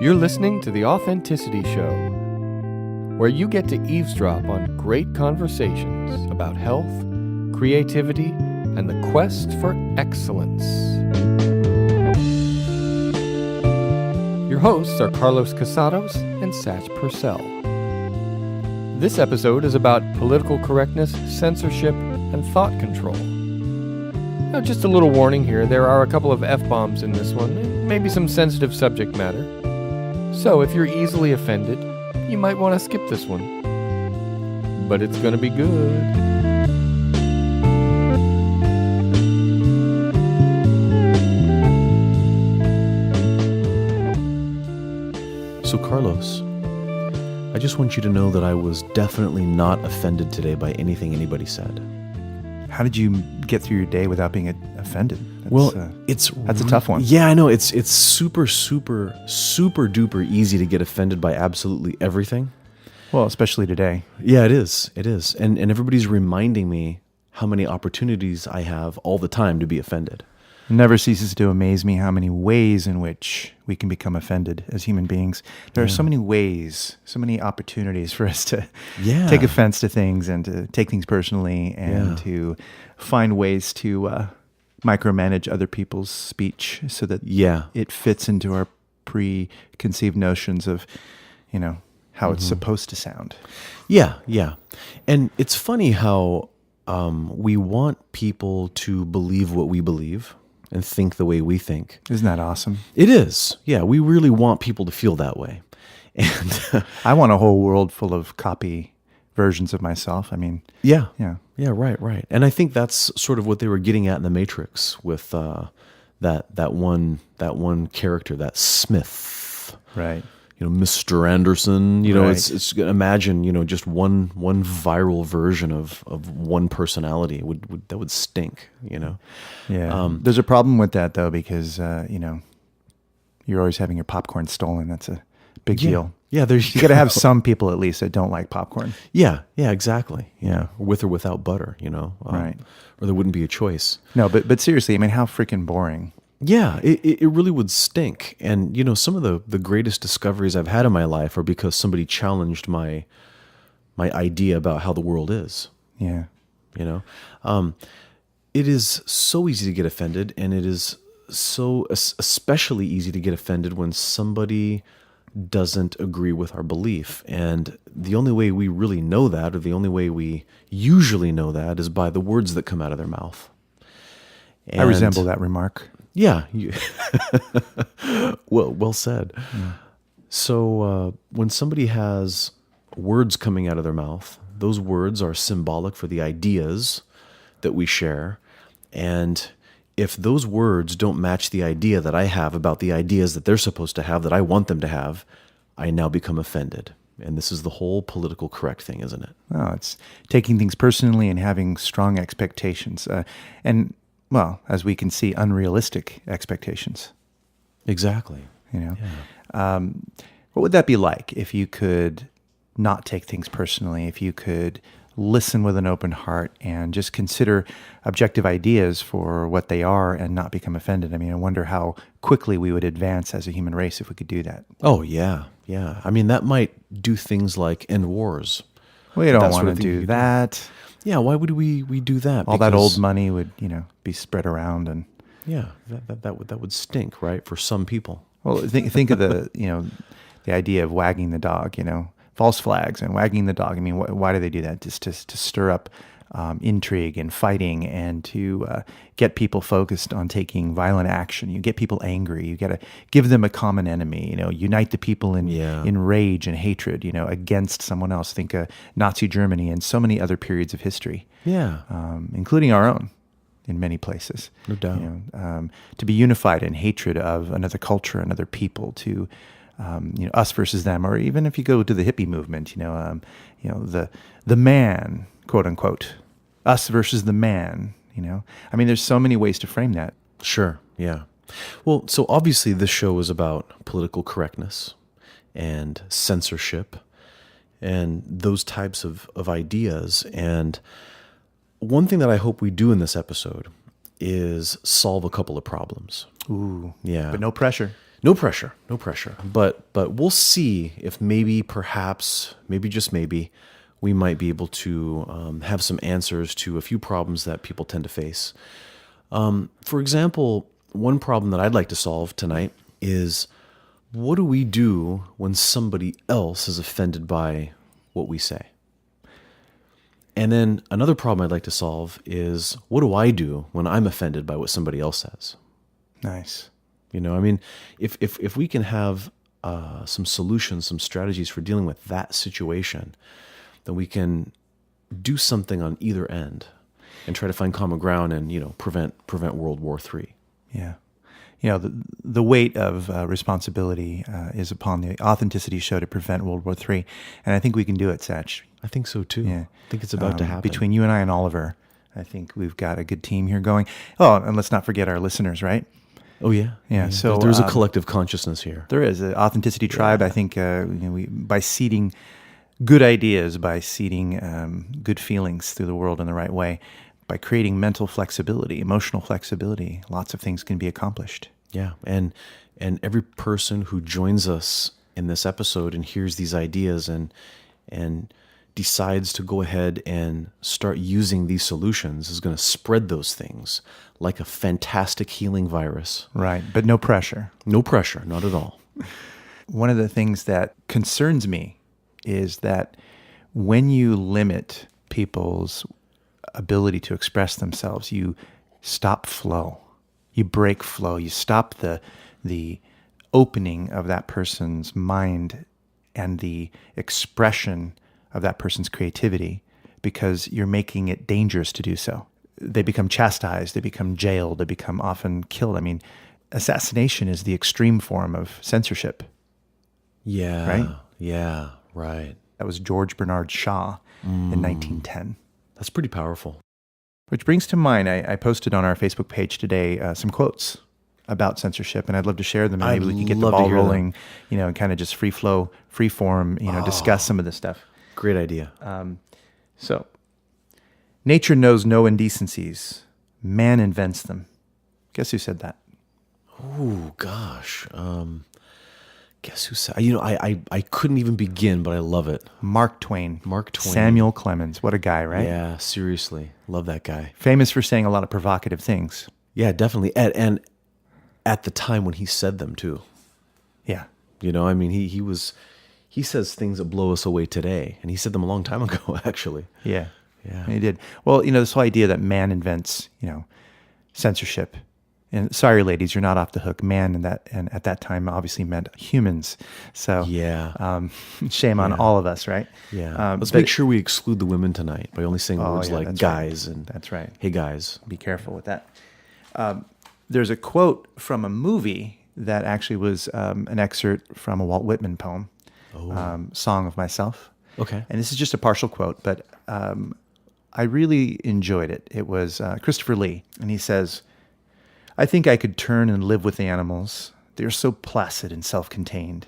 You're listening to The Authenticity Show, where you get to eavesdrop on great conversations about health, creativity, and the quest for excellence. Your hosts are Carlos Casados and Satch Purcell. This episode is about political correctness, censorship, and thought control. Now, just a little warning here, there are a couple of F-bombs in this one, and maybe some sensitive subject matter. So if you're easily offended, you might want to skip this one. But it's going to be good. So Carlos, I just want you to know that I was definitely not offended today by anything anybody said. How did you get through your day without being offended? That's a tough one. Yeah, I know. It's super duper easy to get offended by absolutely everything. Well, especially today. Yeah, it is. It is. And everybody's reminding me how many opportunities I have all the time to be offended. It never ceases to amaze me how many ways in which we can become offended as human beings. There are so many ways, so many opportunities for us to take offense to things and to take things personally and to find ways to micromanage other people's speech so that it fits into our preconceived notions of, how it's supposed to sound. Yeah. And it's funny how we want people to believe what we believe and think the way we think. Isn't that awesome? It is. Yeah, we really want people to feel that way. And I want a whole world full of copy versions of myself. I mean, Yeah, right. And I think that's sort of what they were getting at in the Matrix with that one character, that Smith. Right. Mr. Anderson, Right. it's imagine, just one viral version of one personality that would stink, Yeah. There's a problem with that though, because, you're always having your popcorn stolen. That's a big deal. Yeah, You got to have some people at least that don't like popcorn. Yeah, exactly. Yeah, with or without butter, Right. Or there wouldn't be a choice. No, but seriously, I mean, how freaking boring. Yeah, it really would stink. And, some of the greatest discoveries I've had in my life are because somebody challenged my idea about how the world is. Yeah. It is so easy to get offended, and it is so especially easy to get offended when somebody doesn't agree with our belief. And the only way we really know that, or the only way we usually know that, is by the words that come out of their mouth. I resemble that remark. Yeah. Well said. Yeah. So when somebody has words coming out of their mouth, those words are symbolic for the ideas that we share. And if those words don't match the idea that I have about the ideas that they're supposed to have, that I want them to have, I now become offended. And this is the whole political correct thing, isn't it? Oh, it's taking things personally and having strong expectations. Well, as we can see, unrealistic expectations. Exactly. What would that be like if you could not take things personally, if you could listen with an open heart and just consider objective ideas for what they are and not become offended? I mean, I wonder how quickly we would advance as a human race if we could do that. Oh, yeah. I mean, that might do things like end wars. We don't want to do that. Yeah, why would we do that? All that old money would, be spread around, and that would stink, right? For some people. Well, think of the the idea of wagging the dog, false flags and wagging the dog. I mean, why do they do that? Just to stir up intrigue and fighting, and to get people focused on taking violent action. You get people angry. You got to give them a common enemy. Unite the people in rage and hatred. Against someone else. Think of Nazi Germany and so many other periods of history. Yeah, including our own. In many places, no doubt, to be unified in hatred of another culture, another people, to us versus them, or even if you go to the hippie movement, the man, quote unquote, us versus the man. I mean, there's so many ways to frame that. Sure, yeah. Well, so obviously this show is about political correctness and censorship and those types of ideas. And one thing that I hope we do in this episode is solve a couple of problems. Ooh. Yeah. But no pressure. No pressure, no pressure. But we'll see if maybe, perhaps, maybe just maybe, we might be able to have some answers to a few problems that people tend to face. For example, one problem that I'd like to solve tonight is, what do we do when somebody else is offended by what we say? And then another problem I'd like to solve is, what do I do when I'm offended by what somebody else says? Nice. You know, I mean, if we can have some solutions, some strategies for dealing with that situation, then we can do something on either end and try to find common ground and, prevent World War III. Yeah. The weight of responsibility is upon the Authenticity Show to prevent World War III. And I think we can do it, Satch. I think so, too. Yeah. I think it's about to happen. Between you and I and Oliver, I think we've got a good team here going. Oh, and let's not forget our listeners, right? Oh, yeah. Yeah. So there's a collective consciousness here. There is an Authenticity Tribe. I think by seeding good ideas, by seeding good feelings through the world in the right way, by creating mental flexibility, emotional flexibility, lots of things can be accomplished. Yeah, and every person who joins us in this episode and hears these ideas and decides to go ahead and start using these solutions is going to spread those things like a fantastic healing virus. Right, but no pressure. No pressure, not at all. One of the things that concerns me is that when you limit people's ability to express themselves, you stop flow. You break flow. You stop the opening of that person's mind and the expression of that person's creativity, because you're making it dangerous to do so. They become chastised. They become jailed. They become often killed. I mean, assassination is the extreme form of censorship. Yeah. Right? Yeah, right. That was George Bernard Shaw in 1910. That's pretty powerful. Which brings to mind, I posted on our Facebook page today some quotes about censorship, and I'd love to share them. And maybe we can get the ball rolling, and kind of just free flow, free form, discuss some of this stuff. Great idea. So, nature knows no indecencies. Man invents them. Guess who said that? Oh, gosh. Guess who said? I couldn't even begin, but I love it. Mark Twain. Mark Twain. Samuel Clemens. What a guy, right? Yeah, seriously. Love that guy. Famous for saying a lot of provocative things. Yeah, definitely. And at the time when he said them, too. Yeah. He says things that blow us away today, and he said them a long time ago, actually. Yeah. Yeah. He did. Well, this whole idea that man invents, censorship. And sorry, ladies, you're not off the hook. Man, and at that time obviously meant humans. So yeah, shame on all of us, right? Yeah. Let's make sure we exclude the women tonight by only saying words like guys. Right. That's right. Hey, guys. Be careful with that. There's a quote from a movie that actually was an excerpt from a Walt Whitman poem, Song of Myself. Okay. And this is just a partial quote, but I really enjoyed it. It was Christopher Lee, and he says, "I think I could turn and live with the animals. They are so placid and self-contained.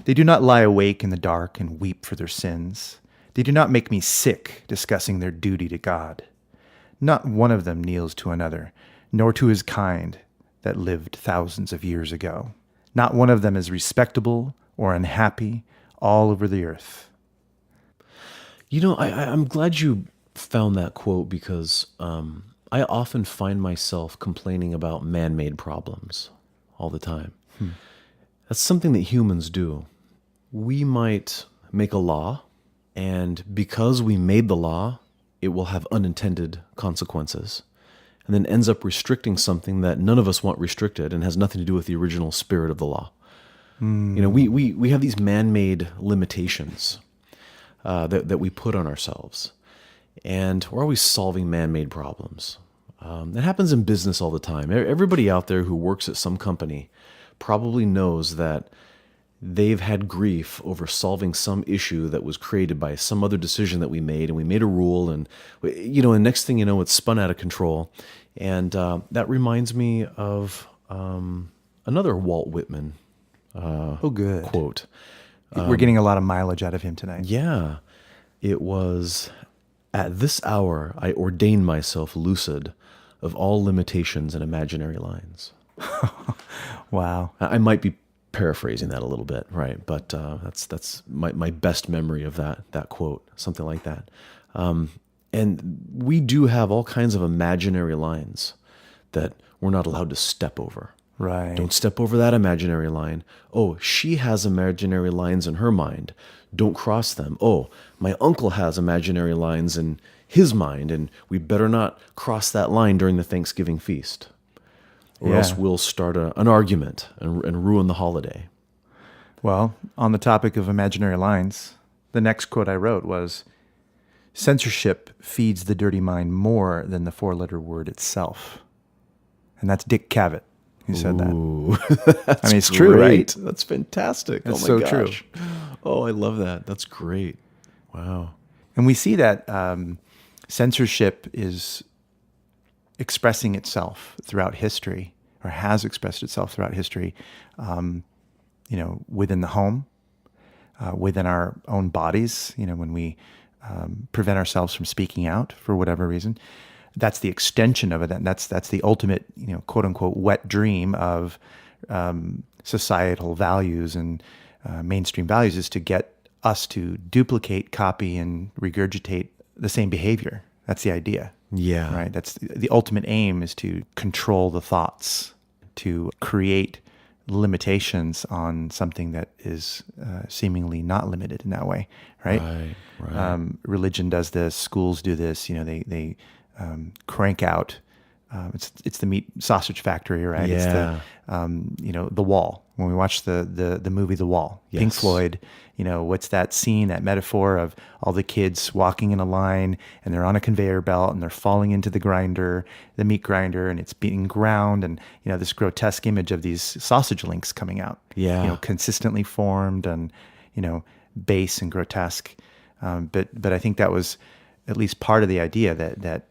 They do not lie awake in the dark and weep for their sins. They do not make me sick discussing their duty to God. Not one of them kneels to another, nor to his kind that lived thousands of years ago. Not one of them is respectable or unhappy all over the earth." I'm glad you found that quote, because I often find myself complaining about man-made problems all the time. That's something that humans do. We might make a law, and because we made the law, it will have unintended consequences, and then ends up restricting something that none of us want restricted and has nothing to do with the original spirit of the law. We have these man-made limitations that we put on ourselves, and we're always solving man-made problems. It happens in business all the time. Everybody out there who works at some company probably knows that they've had grief over solving some issue that was created by some other decision that we made, and we made a rule, and next thing you know, it's spun out of control. And that reminds me of another Walt Whitman quote. We're getting a lot of mileage out of him tonight. Yeah. It was, "At this hour I ordain myself lucid of all limitations and imaginary lines." Wow. I might be paraphrasing that a little bit, right? But that's my best memory of that quote, something like that. And we do have all kinds of imaginary lines that we're not allowed to step over. Right. Don't step over that imaginary line. Oh, she has imaginary lines in her mind. Don't cross them. Oh, my uncle has imaginary lines in his mind, and we better not cross that line during the Thanksgiving feast, or else we'll start an argument and ruin the holiday. Well, on the topic of imaginary lines, the next quote I wrote was, "Censorship feeds the dirty mind more than the four-letter word itself." And that's Dick Cavett who said that. Ooh, that's I mean, it's true, right? That's fantastic. That's oh my so gosh. true. Oh, I love that. That's great. Wow. And we see that censorship is expressing itself throughout history, or has expressed itself throughout history, within the home, within our own bodies, when we prevent ourselves from speaking out for whatever reason. That's the extension of it, and that's the ultimate, quote unquote, wet dream of societal values and mainstream values, is to get us to duplicate, copy, and regurgitate the same behavior. That's the idea. Yeah. Right. That's the ultimate aim, is to control the thoughts, to create limitations on something that is seemingly not limited in that way. Right. Right. Religion does this. Schools do this. They crank out. It's the meat sausage factory, right? Yeah. It's the Wall. When we watch the movie The Wall, Yes. Pink Floyd, what's that scene, that metaphor of all the kids walking in a line and they're on a conveyor belt and they're falling into the meat grinder, and it's being ground, and this grotesque image of these sausage links coming out. Yeah. Consistently formed and base and grotesque. But I think that was at least part of the idea that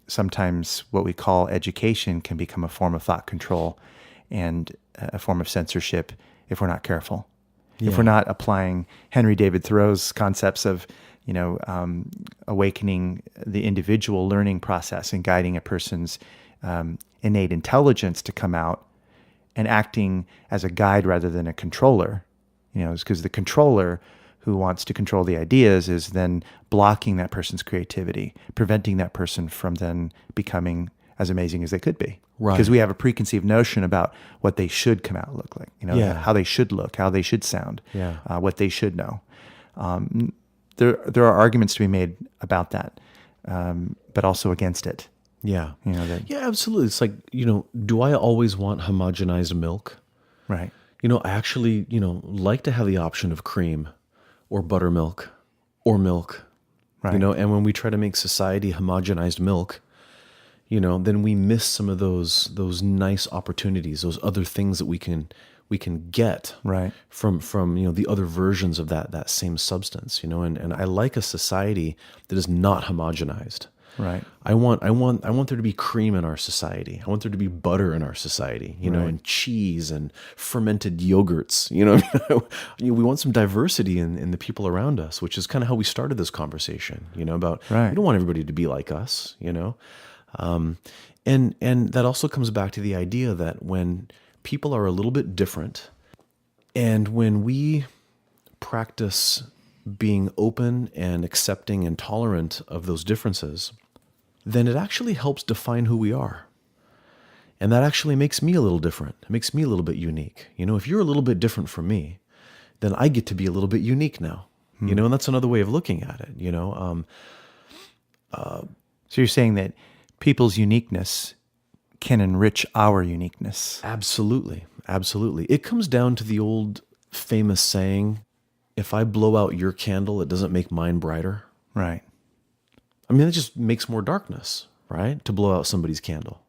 sometimes what we call education can become a form of thought control and a form of censorship if we're not careful. Yeah. If we're not applying Henry David Thoreau's concepts of, awakening the individual learning process and guiding a person's innate intelligence to come out and acting as a guide rather than a controller, because the controller who wants to control the ideas is then blocking that person's creativity, preventing that person from then becoming as amazing as they could be. Right. Because we have a preconceived notion about what they should come out and look like, Yeah. how they should look, how they should sound, Yeah. what they should know. There are arguments to be made about that, but also against it. Yeah. That, Yeah, absolutely. It's like, do I always want homogenized milk? right. I actually, like to have the option of cream or buttermilk or milk, Right. and when we try to make society homogenized milk, then we miss some of those nice opportunities, those other things that we can get Right. from the other versions of that same substance, and I like a society that is not homogenized. Right. I want there to be cream in our society. I want there to be butter in our society, Right. and cheese and fermented yogurts. We want some diversity in the people around us, which is kind of how we started this conversation. About Right. we don't want everybody to be like us. And that also comes back to the idea that when people are a little bit different, and when we practice being open and accepting and tolerant of those differences, then it actually helps define who we are. And that actually makes me a little different. It makes me a little bit unique. If you're a little bit different from me, then I get to be a little bit unique now. And that's another way of looking at it, So you're saying that people's uniqueness can enrich our uniqueness. Absolutely. Absolutely. It comes down to the old famous saying, if I blow out your candle, it doesn't make mine brighter. Right. I mean, it just makes more darkness, right? To blow out somebody's candle.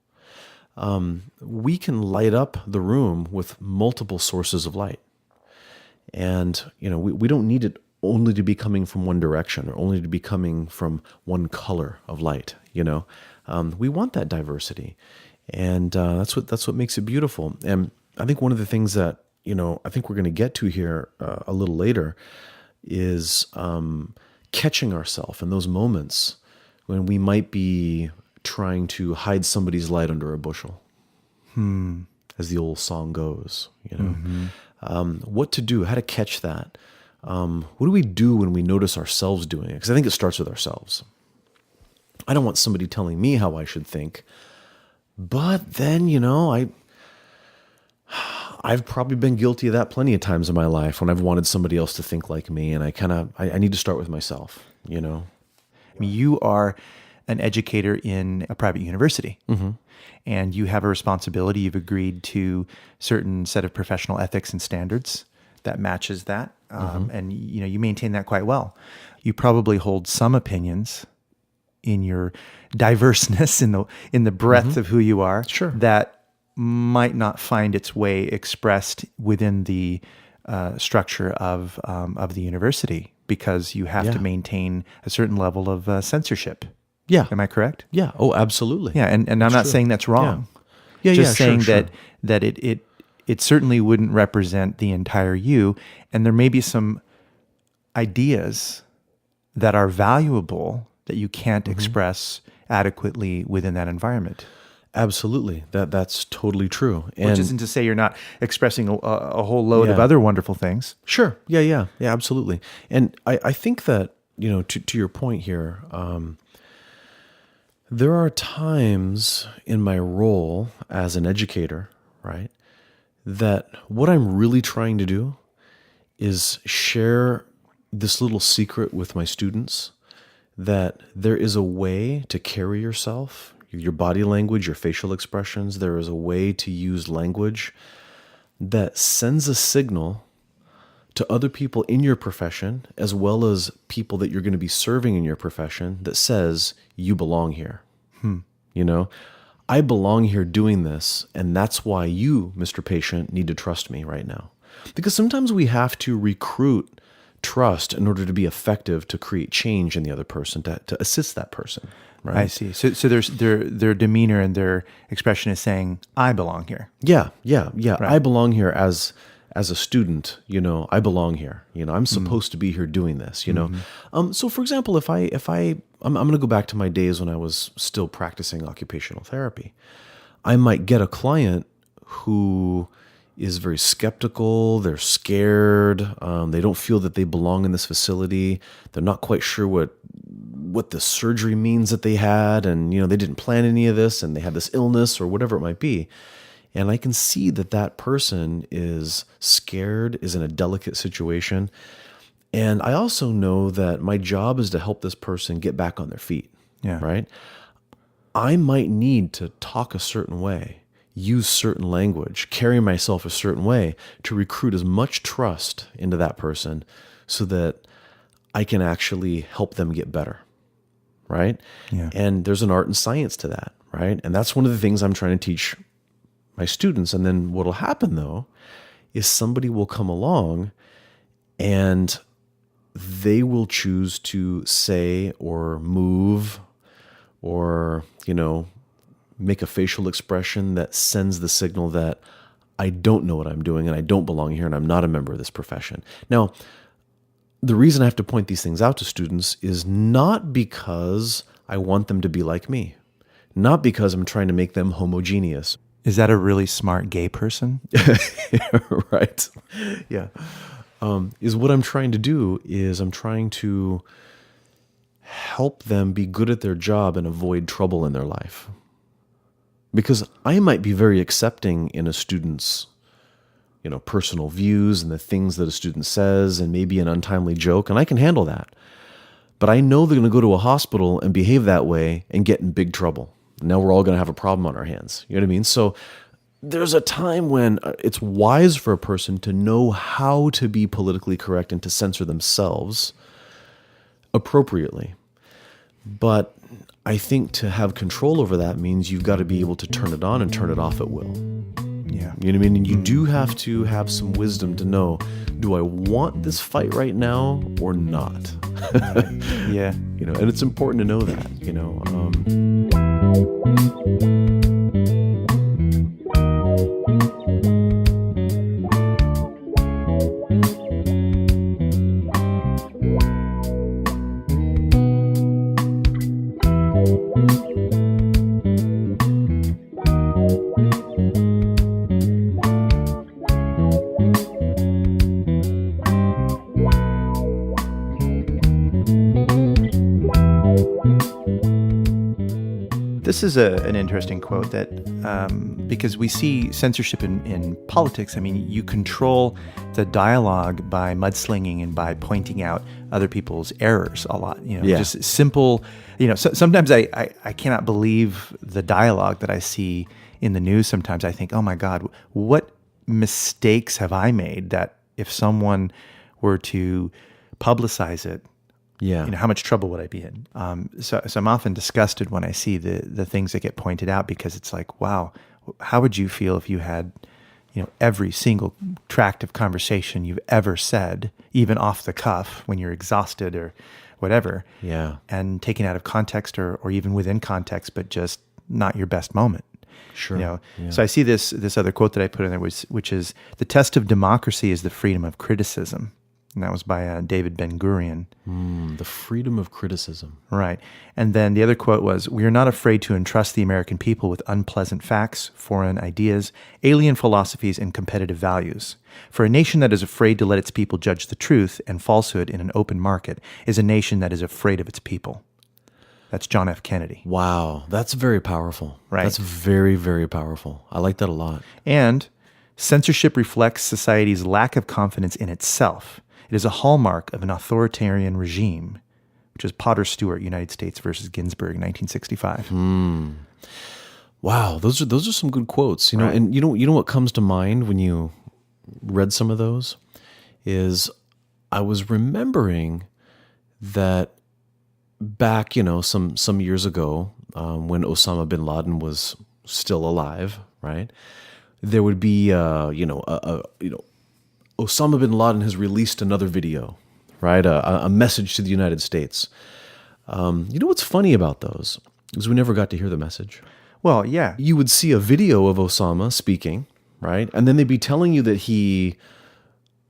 We can light up the room with multiple sources of light. And, we don't need it only to be coming from one direction or only to be coming from one color of light, We want that diversity. And that's what makes it beautiful. And I think one of the things that, I think we're going to get to here a little later is catching ourselves in those moments when we might be trying to hide somebody's light under a bushel. as the old song goes, you know. What to do, how to catch that. What do we do when we notice ourselves doing it? Because I think it starts with ourselves. I don't want somebody telling me how I should think, but then, you know, I've probably been guilty of that plenty of times in my life when I've wanted somebody else to think like me, and I need to start with myself, you know. I mean, you are an educator in a private university, and you have a responsibility. You've agreed to certain set of professional ethics and standards that matches that, and you know, you maintain that quite well. You probably hold some opinions in your diverseness, in the breadth of who you are, that might not find its way expressed within the structure of the university, because you have to maintain a certain level of censorship. Yeah. Am I correct? Yeah. Oh, absolutely. Yeah. And I'm not saying that's wrong. Yeah. Just saying that it certainly wouldn't represent the entire you. And there may be some ideas that are valuable that you can't express adequately within that environment. Absolutely. That's totally true. Which isn't to say you're not expressing a whole load of other wonderful things. Sure. Yeah, absolutely. And I think that, you know, to your point here, there are times in my role as an educator, right, that what I'm really trying to do is share this little secret with my students, that there is a way to carry yourself, your body language, your facial expressions. There is a way to use language that sends a signal to other people in your profession, as well as people that you're going to be serving in your profession, that says, you belong here. You know, I belong here doing this, and that's why you, Mr. Patient, need to trust me right now. Because sometimes we have to recruit trust in order to be effective, to create change in the other person, to assist that person. Right? I see. So there's their demeanor and their expression is saying, I belong here. Yeah. Right. I belong here as a student, you know, I belong here. You know, I'm supposed to be here doing this, you know. So for example, if I'm going to go back to my days when I was still practicing occupational therapy. I might get a client who is very skeptical, they're scared, they don't feel that they belong in this facility, they're not quite sure what the surgery means that they had, and you know, they didn't plan any of this, and they have this illness or whatever it might be. And I can see that person is scared, is in a delicate situation. And I also know that my job is to help this person get back on their feet, right? I might need to talk a certain way, use certain language, carry myself a certain way to recruit as much trust into that person so that I can actually help them get better, right? Yeah. And there's an art and science to that, right? And that's one of the things I'm trying to teach my students. And then what'll happen though is somebody will come along and they will choose to say or move or, you know, make a facial expression that sends the signal that I don't know what I'm doing and I don't belong here and I'm not a member of this profession. Now, the reason I have to point these things out to students is not because I want them to be like me, not because I'm trying to make them homogeneous. Is that a really smart gay person? Right. Yeah. Is what I'm trying to do is I'm trying to help them be good at their job and avoid trouble in their life. Because I might be very accepting in a student's, you know, personal views and the things that a student says and maybe an untimely joke, and I can handle that. But I know they're going to go to a hospital and behave that way and get in big trouble. Now we're all going to have a problem on our hands. You know what I mean? So there's a time when it's wise for a person to know how to be politically correct and to censor themselves appropriately. But I think to have control over that means you've got to be able to turn it on and turn it off at will. Yeah. You know what I mean? And you do have to have some wisdom to know, do I want this fight right now or not? Yeah. You know, and it's important to know that, you know. This is an interesting quote that, because we see censorship in politics. I mean, you control the dialogue by mudslinging and by pointing out other people's errors a lot. Just simple. Sometimes I cannot believe the dialogue that I see in the news. Sometimes I think, oh my God, what mistakes have I made that if someone were to publicize it, how much trouble would I be in? So I'm often disgusted when I see the things that get pointed out, because it's like, wow, how would you feel if you had, every single tract of conversation you've ever said, even off the cuff when you're exhausted or whatever, and taken out of context or even within context, but just not your best moment. Sure. So I see this other quote that I put in there, which is, the test of democracy is the freedom of criticism. And that was by David Ben-Gurion. The freedom of criticism. Right. And then the other quote was, we are not afraid to entrust the American people with unpleasant facts, foreign ideas, alien philosophies, and competitive values. For a nation that is afraid to let its people judge the truth and falsehood in an open market is a nation that is afraid of its people. That's John F. Kennedy. Wow. That's very powerful. Right. That's very, very powerful. I like that a lot. And censorship reflects society's lack of confidence in itself. It is a hallmark of an authoritarian regime, which is Potter Stewart, United States versus Ginsburg, 1965. Wow, those are some good quotes. Right. And you know what comes to mind when you read some of those is I was remembering that back, some years ago, when Osama bin Laden was still alive, right? There would be Osama bin Laden has released another video, right? A message to the United States. What's funny about those is we never got to hear the message. Well, yeah. You would see a video of Osama speaking, right? And then they'd be telling you that he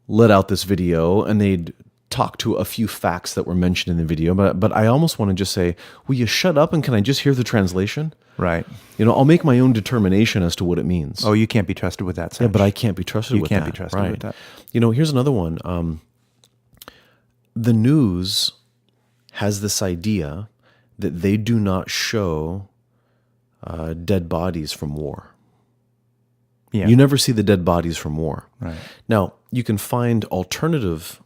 let out this video, and they'd talk to a few facts that were mentioned in the video. But I almost want to just say, will you shut up and can I just hear the translation? Right. I'll make my own determination as to what it means. Oh, you can't be trusted with that, Satch. Yeah, but I can't be trusted with that. You can't be trusted with that. Here's another one. The news has this idea that they do not show dead bodies from war. Yeah. You never see the dead bodies from war. Right. Now, you can find alternative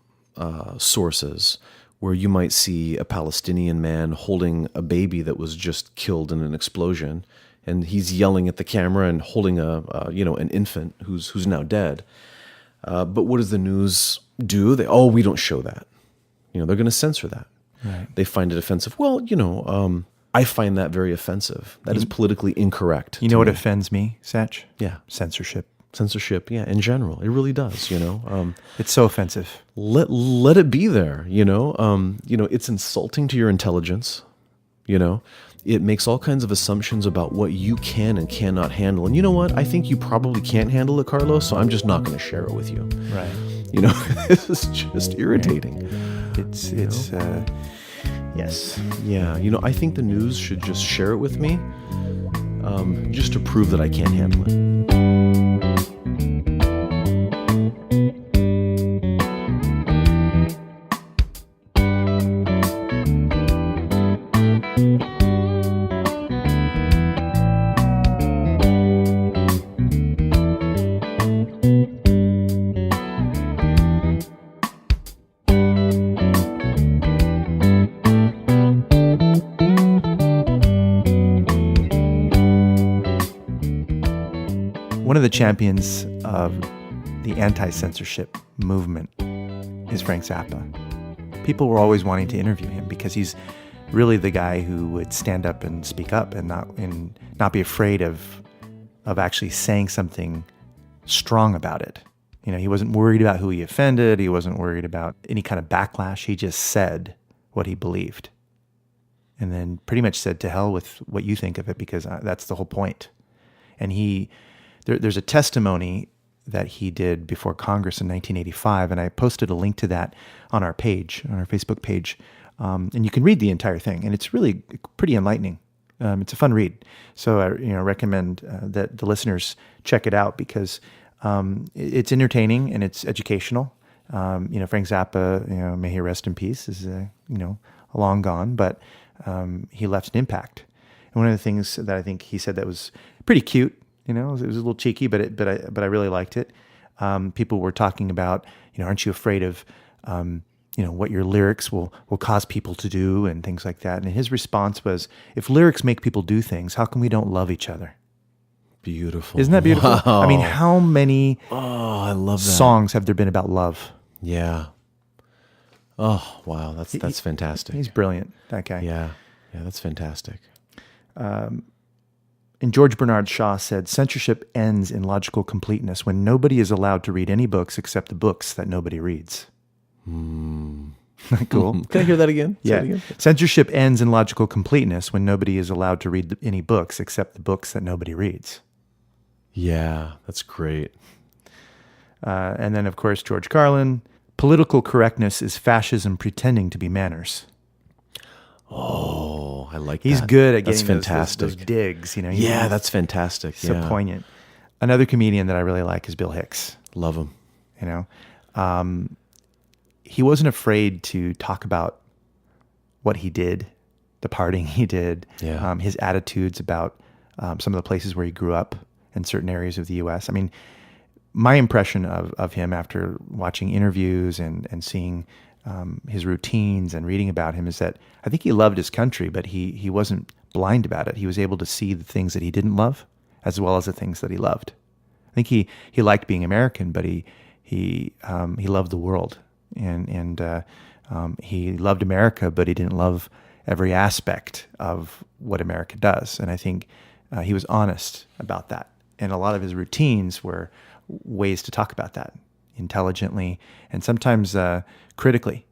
sources where you might see a Palestinian man holding a baby that was just killed in an explosion, and he's yelling at the camera and holding an infant who's now dead. But what does the news do? We don't show that. They're going to censor that. Right. They find it offensive. Well, I find that very offensive. That is politically incorrect. You know what offends me, Satch? Yeah. Censorship. Censorship, yeah, in general. It really does, It's so offensive. Let it be there, it's insulting to your intelligence, It makes all kinds of assumptions about what you can and cannot handle. And you know what? I think you probably can't handle it, Carlos, so I'm just not going to share it with you. Right. This is just irritating. Yes. Yeah, I think the news should just share it with me, just to prove that I can't handle it. One of the champions of the anti-censorship movement is Frank Zappa. People were always wanting to interview him because he's really the guy who would stand up and speak up and not be afraid of actually saying something strong about it. He wasn't worried about who he offended. He wasn't worried about any kind of backlash. He just said what he believed, and then pretty much said, to hell with what you think of it, because that's the whole point. And there's a testimony that he did before Congress in 1985, and I posted a link to that on our page, on our Facebook page, and you can read the entire thing, and it's really pretty enlightening. It's a fun read, so I recommend that the listeners check it out, because it's entertaining and it's educational. Frank Zappa, may he rest in peace, is long gone, but he left an impact. And one of the things that I think he said that was pretty cute, it was a little cheeky, but I really liked it. People were talking about, aren't you afraid of, what your lyrics will cause people to do and things like that. And his response was, if lyrics make people do things, how come we don't love each other? Beautiful. Isn't that beautiful? Wow. I mean, how many I love that. songs have there been about love? Yeah. Oh, wow. That's fantastic. He's brilliant, that guy. Yeah. Yeah, that's fantastic. And George Bernard Shaw said, censorship ends in logical completeness when nobody is allowed to read any books except the books that nobody reads. Cool. Can I hear that again? Say Yeah. it again. Censorship ends in logical completeness when nobody is allowed to read any books except the books that nobody reads. Yeah, that's great. And then, of course, George Carlin, political correctness is fascism pretending to be manners. Oh, I like He's that. good at That's getting fantastic. those digs. Yeah, that's fantastic. so Yeah. poignant. Another comedian that I really like is Bill Hicks. Love him. He wasn't afraid to talk about what he did, the partying he did, Yeah. his attitudes about some of the places where he grew up in certain areas of the U.S. I mean, my impression of him after watching interviews and seeing his routines and reading about him is that I think he loved his country, but he wasn't blind about it. He was able to see the things that he didn't love as well as the things that he loved. I think he liked being American, but he loved the world. And he loved America, but he didn't love every aspect of what America does. And I think he was honest about that. And a lot of his routines were ways to talk about that intelligently and sometimes critically.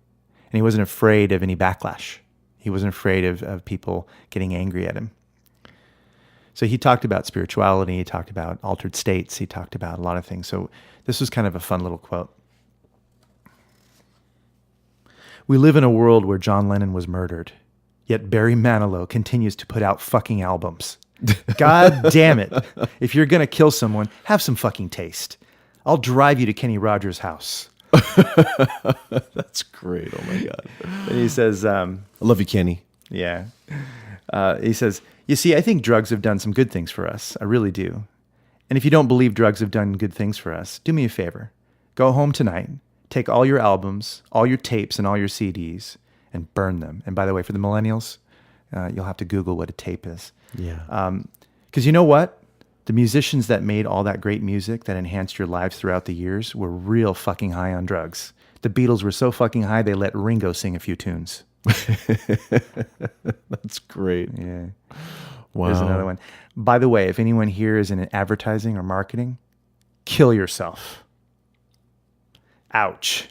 And he wasn't afraid of any backlash. He wasn't afraid of people getting angry at him. So he talked about spirituality. He talked about altered states. He talked about a lot of things. So this was kind of a fun little quote. We live in a world where John Lennon was murdered, yet Barry Manilow continues to put out fucking albums. God damn it. If you're going to kill someone, have some fucking taste. I'll drive you to Kenny Rogers' house. That's great. Oh my God. And he says, I love you, Kenny. yeah. He says, you see, I think drugs have done some good things for us. I really do. And if you don't believe drugs have done good things for us, do me a favor. Go home tonight, take all your albums, all your tapes, and all your CDs, and burn them. And by the way, for the millennials, you'll have to Google what a tape is. Yeah. Because you know what? The musicians that made all that great music that enhanced your lives throughout the years were real fucking high on drugs. The Beatles were so fucking high, they let Ringo sing a few tunes. That's great. Yeah. Wow. There's another one. By the way, if anyone here is in advertising or marketing, kill yourself. Ouch.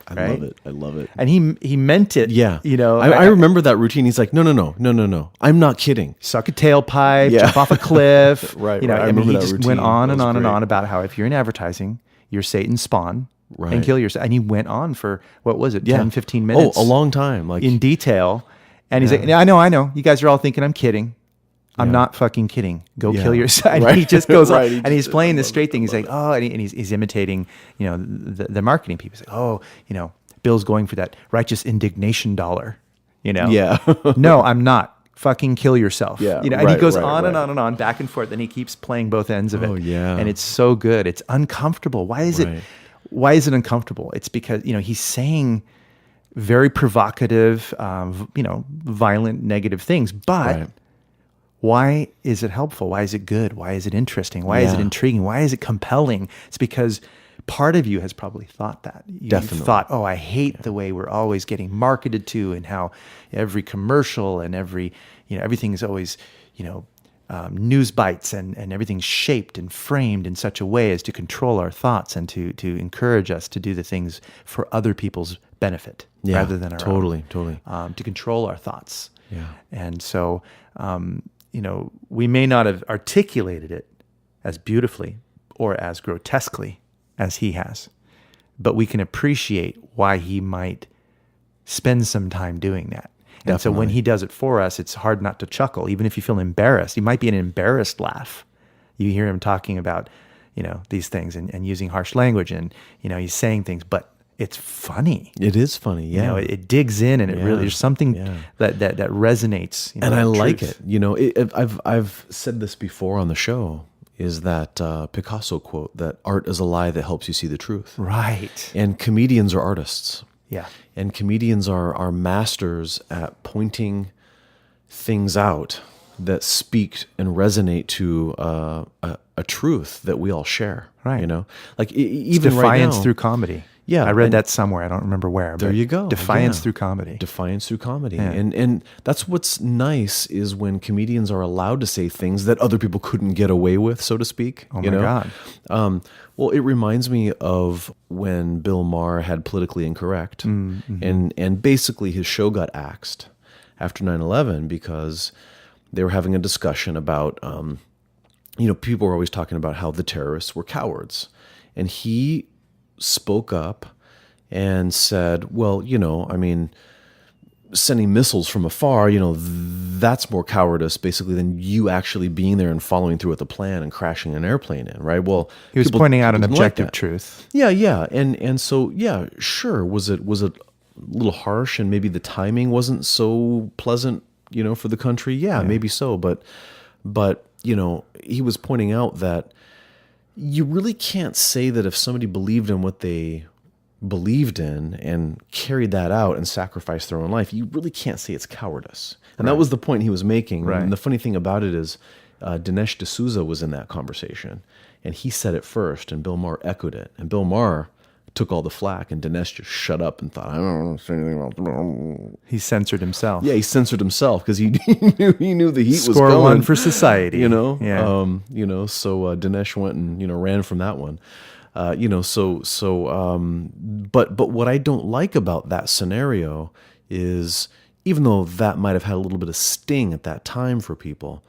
I right? love it. I love it. And he meant it. Yeah. I I remember that routine. He's like, no. I'm not kidding. suck a tailpipe, Yeah. jump off a cliff. Right, You know, right. I I mean, remember he that just routine. went on That and was on and great. on about how if you're in advertising, you're Satan's spawn Right. and kill yourself. And he went on for, what was it, Yeah. 10, 15 minutes? Oh, a long time. Like in detail. And he's Yeah. like, I know. You guys are all thinking I'm kidding. I'm not fucking kidding. Go Yeah. kill yourself. And Right. he just goes Right. on, and he's playing the straight thing. He's like, oh, and he's imitating, the marketing people. He's like, oh, Bill's going for that righteous indignation dollar, Yeah. No, I'm not. Fucking kill yourself. Yeah, And he right, goes right, on and right. on and on, back and forth. And he keeps playing both ends of it. Oh, yeah. And it's so good. It's uncomfortable. Why is Right. it uncomfortable? It's because, he's saying very provocative, violent, negative things. But Right. why is it helpful? Why is it good? Why is it interesting? Why is it Yeah. intriguing? Why is it compelling? It's because part of you has probably thought that. You've Definitely. thought, I hate the way we're always getting marketed to, and how every commercial and every, everything is always, news bites, and everything's shaped and framed in such a way as to control our thoughts and to encourage us to do the things for other people's benefit Yeah, rather than our totally, own. totally. To control our thoughts. Yeah. And so, we may not have articulated it as beautifully or as grotesquely as he has, but we can appreciate why he might spend some time doing that. And so when Definitely. he does it for us, it's hard not to chuckle, even if you feel embarrassed. It might be an embarrassed laugh. You hear him talking about, these things and using harsh language, and, he's saying things, but it's funny. It is funny, yeah. You know, it digs in, and it really, there's something that resonates. You know, and I like truth. it. You know, I've said this before on the show, is that Picasso quote, that art is a lie that helps you see the truth. Right. And comedians are artists. Yeah. And comedians are masters at pointing things out that speak and resonate to a truth that we all share. Right. You know, like It's even defiance right now, through comedy. Yeah, I read and that somewhere. I don't remember where. there but you go. Defiance Yeah. through comedy. Defiance through comedy. Yeah. And that's what's nice, is when comedians are allowed to say things that other people couldn't get away with, so to speak. Oh my God. Well, it reminds me of when Bill Maher had Politically Incorrect, and basically his show got axed after 9/11 because they were having a discussion about, people were always talking about how the terrorists were cowards. And he spoke up and said, well, sending missiles from afar, that's more cowardice basically than you actually being there and following through with the plan and crashing an airplane in, right? Well, He was pointing out an people didn't like objective that. truth. Yeah. And so, yeah, sure. Was it a little harsh, and maybe the timing wasn't so pleasant, for the country? Yeah, maybe so. But, he was pointing out that you really can't say that if somebody believed in what they believed in and carried that out and sacrificed their own life, you really can't say it's cowardice. And that was the point he was making. Right. And the funny thing about it is Dinesh D'Souza was in that conversation, and he said it first, and Bill Maher echoed it. And Bill Maher took all the flack, and Dinesh just shut up and thought, I don't want to say anything about. He censored himself. Yeah, he censored himself because he knew the heat was Score going. one for society. Yeah. So Dinesh went and ran from that one. But what I don't like about that scenario is, even though that might have had a little bit of sting at that time for people,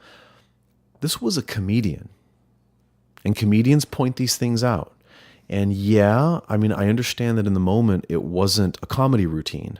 this was a comedian, and comedians point these things out. And I understand that in the moment it wasn't a comedy routine,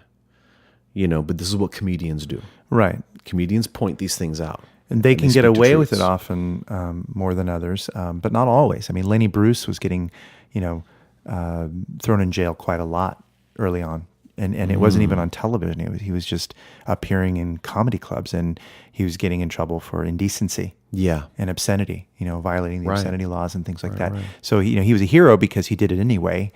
but this is what comedians do. Right. Comedians point these things out. And they can speak get to away with it truths. often more than others, but not always. I mean, Lenny Bruce was getting, thrown in jail quite a lot early on. And it wasn't even on television. He was just appearing in comedy clubs, and he was getting in trouble for indecency. Yeah. And obscenity, violating the Right. obscenity laws and things like that. Right. So, he was a hero because he did it anyway,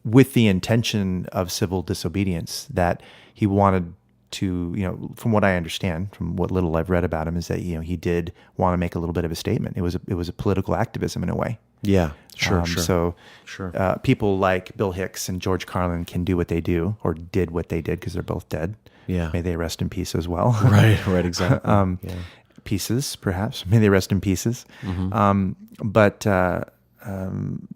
with the intention of civil disobedience, that he wanted to, from what I understand, from what little I've read about him, is that, he did want to make a little bit of a statement. It was a political activism in a way. Yeah. Sure. So Sure. people like Bill Hicks and George Carlin can do what they do, or did what they did, because they're both dead. Yeah. May they rest in peace as well. Right. Exactly. Pieces, perhaps. May they rest in pieces. But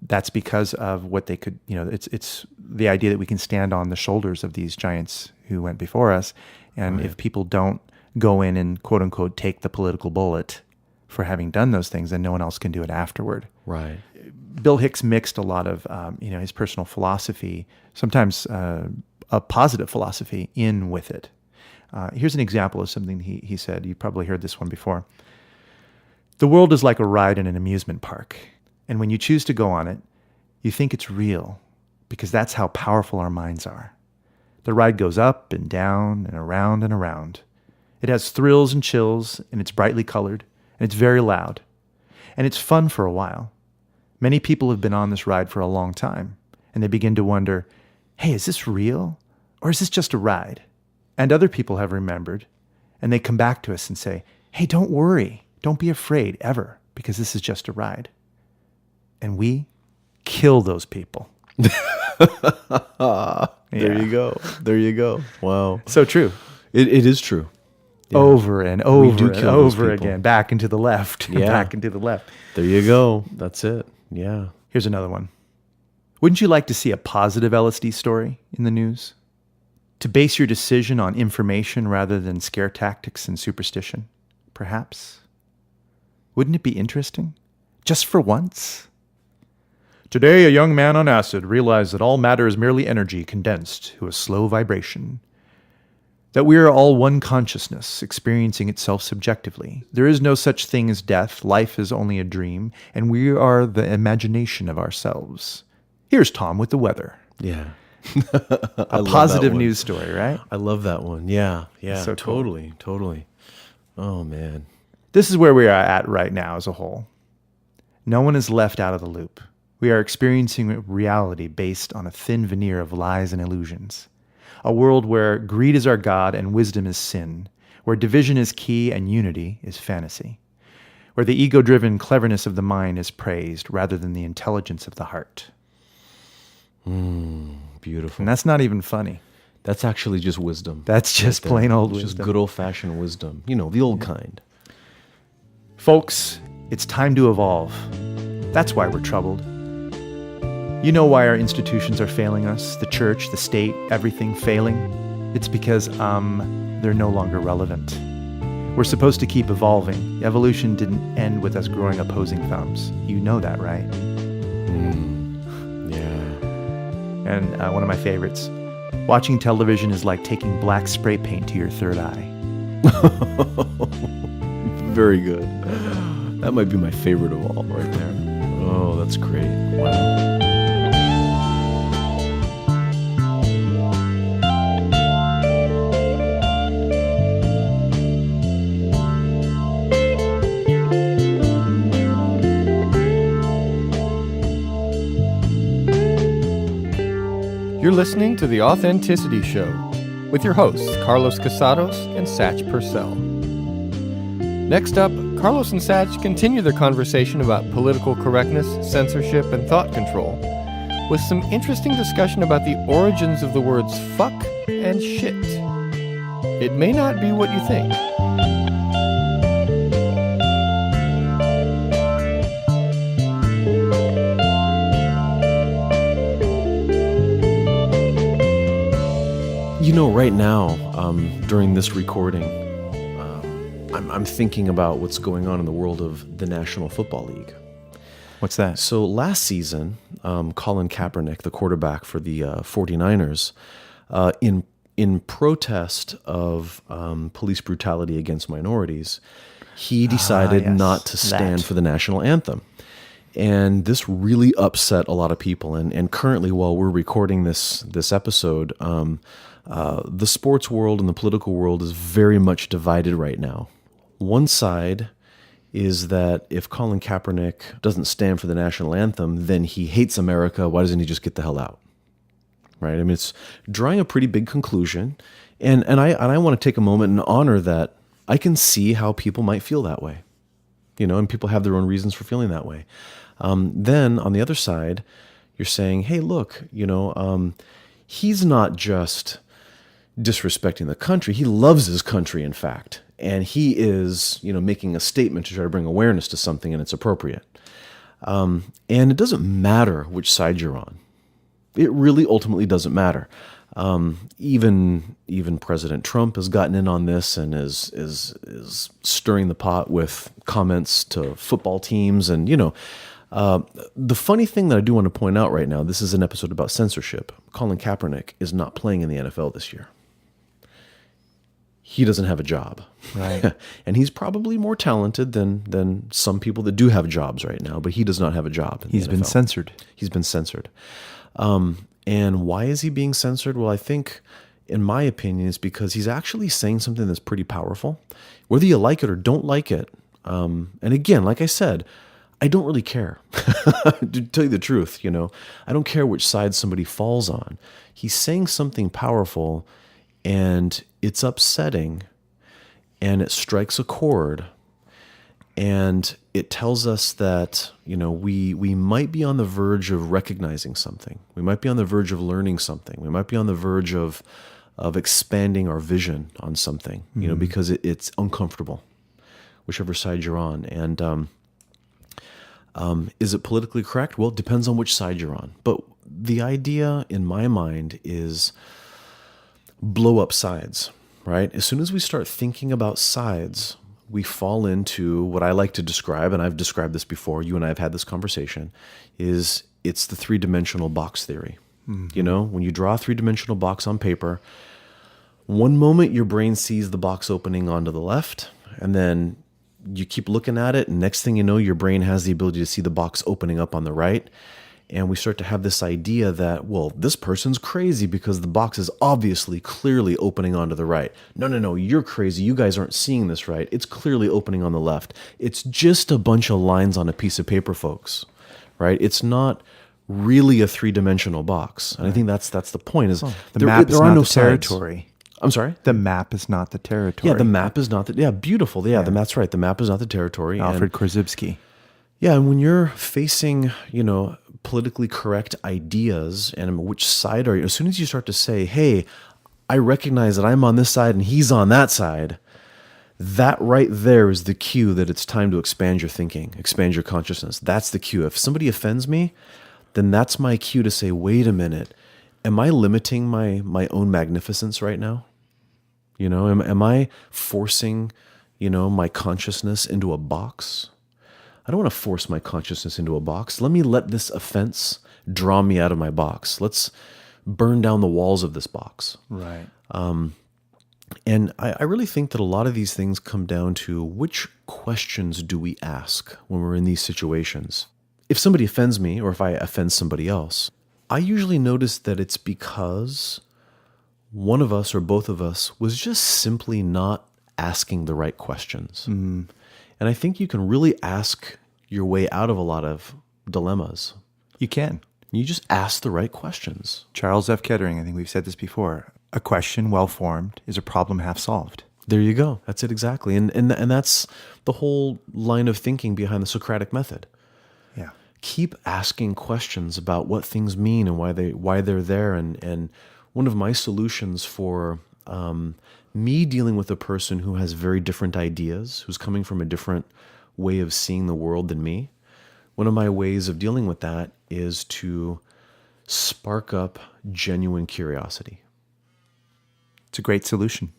that's because of what they could, it's the idea that we can stand on the shoulders of these giants who went before us. And if people don't go in and, quote unquote, take the political bullet for having done those things, then no one else can do it afterward. Right. Bill Hicks mixed a lot of, his personal philosophy, sometimes a positive philosophy, in with it. Here's an example of something he said. You probably heard this one before. The world is like a ride in an amusement park. And when you choose to go on it, you think it's real, because that's how powerful our minds are. The ride goes up and down and around and around. It has thrills and chills, and it's brightly colored, and it's very loud. And it's fun for a while. Many people have been on this ride for a long time, and they begin to wonder, hey, is this real? Or is this just a ride? And other people have remembered, and they come back to us and say, hey, don't worry. Don't be afraid ever, because this is just a ride. And we kill those people. There you go. Wow. So true. It is true. Yeah. Over and do over and kill those over people. again. Back and to the left. Yeah. Back and to the left. There you go. That's it. Yeah. Here's another one. Wouldn't you like to see a positive LSD story in the news? To base your decision on information rather than scare tactics and superstition, perhaps? Wouldn't it be interesting? Just for once? Today, a young man on acid realized that all matter is merely energy condensed to a slow vibration. That we are all one consciousness, experiencing itself subjectively. There is no such thing as death, life is only a dream, and we are the imagination of ourselves. Here's Tom with the weather. Yeah. A positive news story, right? I love that one. Yeah, So cool. totally. Oh, man. This is where we are at right now as a whole. No one is left out of the loop. We are experiencing reality based on a thin veneer of lies and illusions. A world where greed is our god and wisdom is sin, where division is key and unity is fantasy, where the ego-driven cleverness of the mind is praised rather than the intelligence of the heart. Beautiful. And that's not even funny. That's actually just wisdom. That's just right there. plain old It's wisdom. just good old-fashioned wisdom. You know, the old kind. Folks, it's time to evolve. That's why we're troubled. You know why our institutions are failing us, the church, the state, everything failing? It's because, they're no longer relevant. We're supposed to keep evolving. Evolution didn't end with us growing opposing thumbs. You know that, right? Yeah. And one of my favorites, watching television is like taking black spray paint to your third eye. Very good. That might be my favorite of all right there. Oh, that's great. Wow. You're listening to The Authenticity Show with your hosts, Carlos Casados and Satch Purcell. Next up, Carlos and Satch continue their conversation about political correctness, censorship, and thought control, with some interesting discussion about the origins of the words fuck and shit. It may not be what you think. You know, right now, during this recording, I'm thinking about what's going on in the world of the National Football League. What's that? So last season, Colin Kaepernick, the quarterback for the 49ers, in protest of police brutality against minorities, he decided not to stand for the national anthem. And this really upset a lot of people. And currently, while we're recording this episode, the sports world and the political world is very much divided right now. One side is that if Colin Kaepernick doesn't stand for the national anthem, then he hates America. Why doesn't he just get the hell out? Right? I mean, it's drawing a pretty big conclusion. And I want to take a moment and honor that I can see how people might feel that way. You know, and people have their own reasons for feeling that way. Then on the other side, you're saying, hey, look, you know, he's not just disrespecting the country. He loves his country, in fact. And he is, you know, making a statement to try to bring awareness to something, and it's appropriate. And it doesn't matter which side you're on. It really ultimately doesn't matter. Even President Trump has gotten in on this and is stirring the pot with comments to football teams. And, you know, the funny thing that I do want to point out right now, this is an episode about censorship. Colin Kaepernick is not playing in the NFL this year. He doesn't have a job. Right. And he's probably more talented than some people that do have jobs right now, but he does not have a job in the He's been NFL. censored. He's been censored. And why is he being censored? Well, I think, in my opinion, it's because he's actually saying something that's pretty powerful. Whether you like it or don't like it, and again, like I said, I don't really care. To tell you the truth, you know, I don't care which side somebody falls on. He's saying something powerful, and it's upsetting, and it strikes a chord, and it tells us that, you know, we might be on the verge of recognizing something. We might be on the verge of learning something. We might be on the verge of expanding our vision on something, you know, because it's uncomfortable, whichever side you're on. And is it politically correct? Well, it depends on which side you're on. But the idea, in my mind, is blow up sides, right? As soon as we start thinking about sides, we fall into what I like to describe, and I've described this before, you and I have had this conversation, it's the three-dimensional box theory. You know, when you draw a three-dimensional box on paper, one moment your brain sees the box opening onto the left, and then you keep looking at it, and next thing you know, your brain has the ability to see the box opening up on the right. And we start to have this idea that, well, this person's crazy because the box is obviously clearly opening onto the right. No, you're crazy. You guys aren't seeing this right. It's clearly opening on the left. It's just a bunch of lines on a piece of paper, folks, right? It's not really a three-dimensional box. And I think that's the point. Is The map is not no the sides. territory. I'm sorry? The map is not the territory. Yeah, the map is not the... Yeah, beautiful. Yeah, that's right. The map is not the territory. Alfred Korzybski. Yeah, and when you're facing, politically correct ideas, and which side are you? As soon as you start to say, hey, I recognize that I'm on this side and he's on that side, that right there is the cue that it's time to expand your thinking, expand your consciousness. That's the cue. If somebody offends me, then that's my cue to say, wait a minute, am I limiting my own magnificence right now? Am I forcing, my consciousness into a box? I don't want to force my consciousness into a box. Let me let this offense draw me out of my box. Let's burn down the walls of this box. Right. And I really think that a lot of these things come down to which questions do we ask when we're in these situations. If somebody offends me or if I offend somebody else, I usually notice that it's because one of us or both of us was just simply not asking the right questions. Mm. And I think you can really ask your way out of a lot of dilemmas. You can. You just ask the right questions. Charles F. Kettering, I think we've said this before. A question well-formed is a problem half solved. There you go. That's it exactly. And that's the whole line of thinking behind the Socratic method. Yeah. Keep asking questions about what things mean and why they're there. And one of my solutions for me dealing with a person who has very different ideas, who's coming from a different way of seeing the world than me, one of my ways of dealing with that is to spark up genuine curiosity. It's a great solution.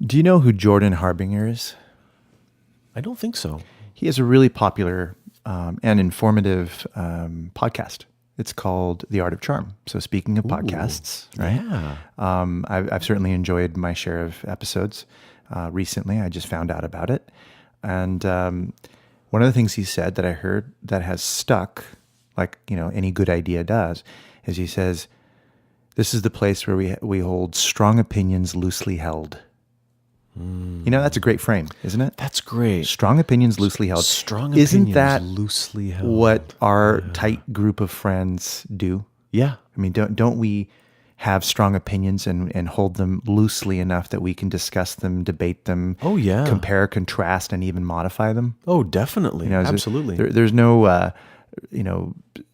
Do you know who Jordan Harbinger is? I don't think so. He has a really popular and informative podcast. It's called The Art of Charm. So speaking of podcasts, right? Yeah. I've certainly enjoyed my share of episodes recently. I just found out about it. And one of the things he said that I heard that has stuck, like, any good idea does, is he says, this is the place where we hold strong opinions loosely held. That's a great frame, isn't it? That's great. Strong opinions loosely held. Strong Isn't opinions that loosely held. what our tight group of friends do? Yeah. I mean, don't we have strong opinions and hold them loosely enough that we can discuss them, debate them, Oh, yeah. compare, contrast, and even modify them? Oh, definitely. Absolutely. There's no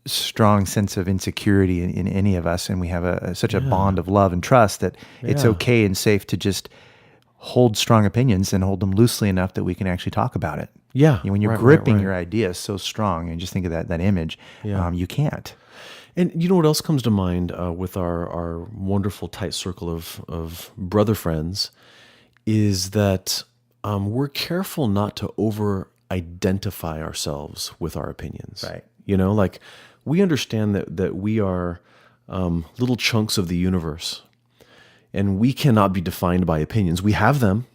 strong sense of insecurity in any of us, and we have such a bond of love and trust that it's okay and safe to just hold strong opinions and hold them loosely enough that we can actually talk about it. Yeah. When you're gripping your ideas so strong, and just think of that image, you can't. And you know what else comes to mind with our wonderful tight circle of brother friends is that we're careful not to over-identify ourselves with our opinions. Right. Like we understand that we are little chunks of the universe, and we cannot be defined by opinions. We have them,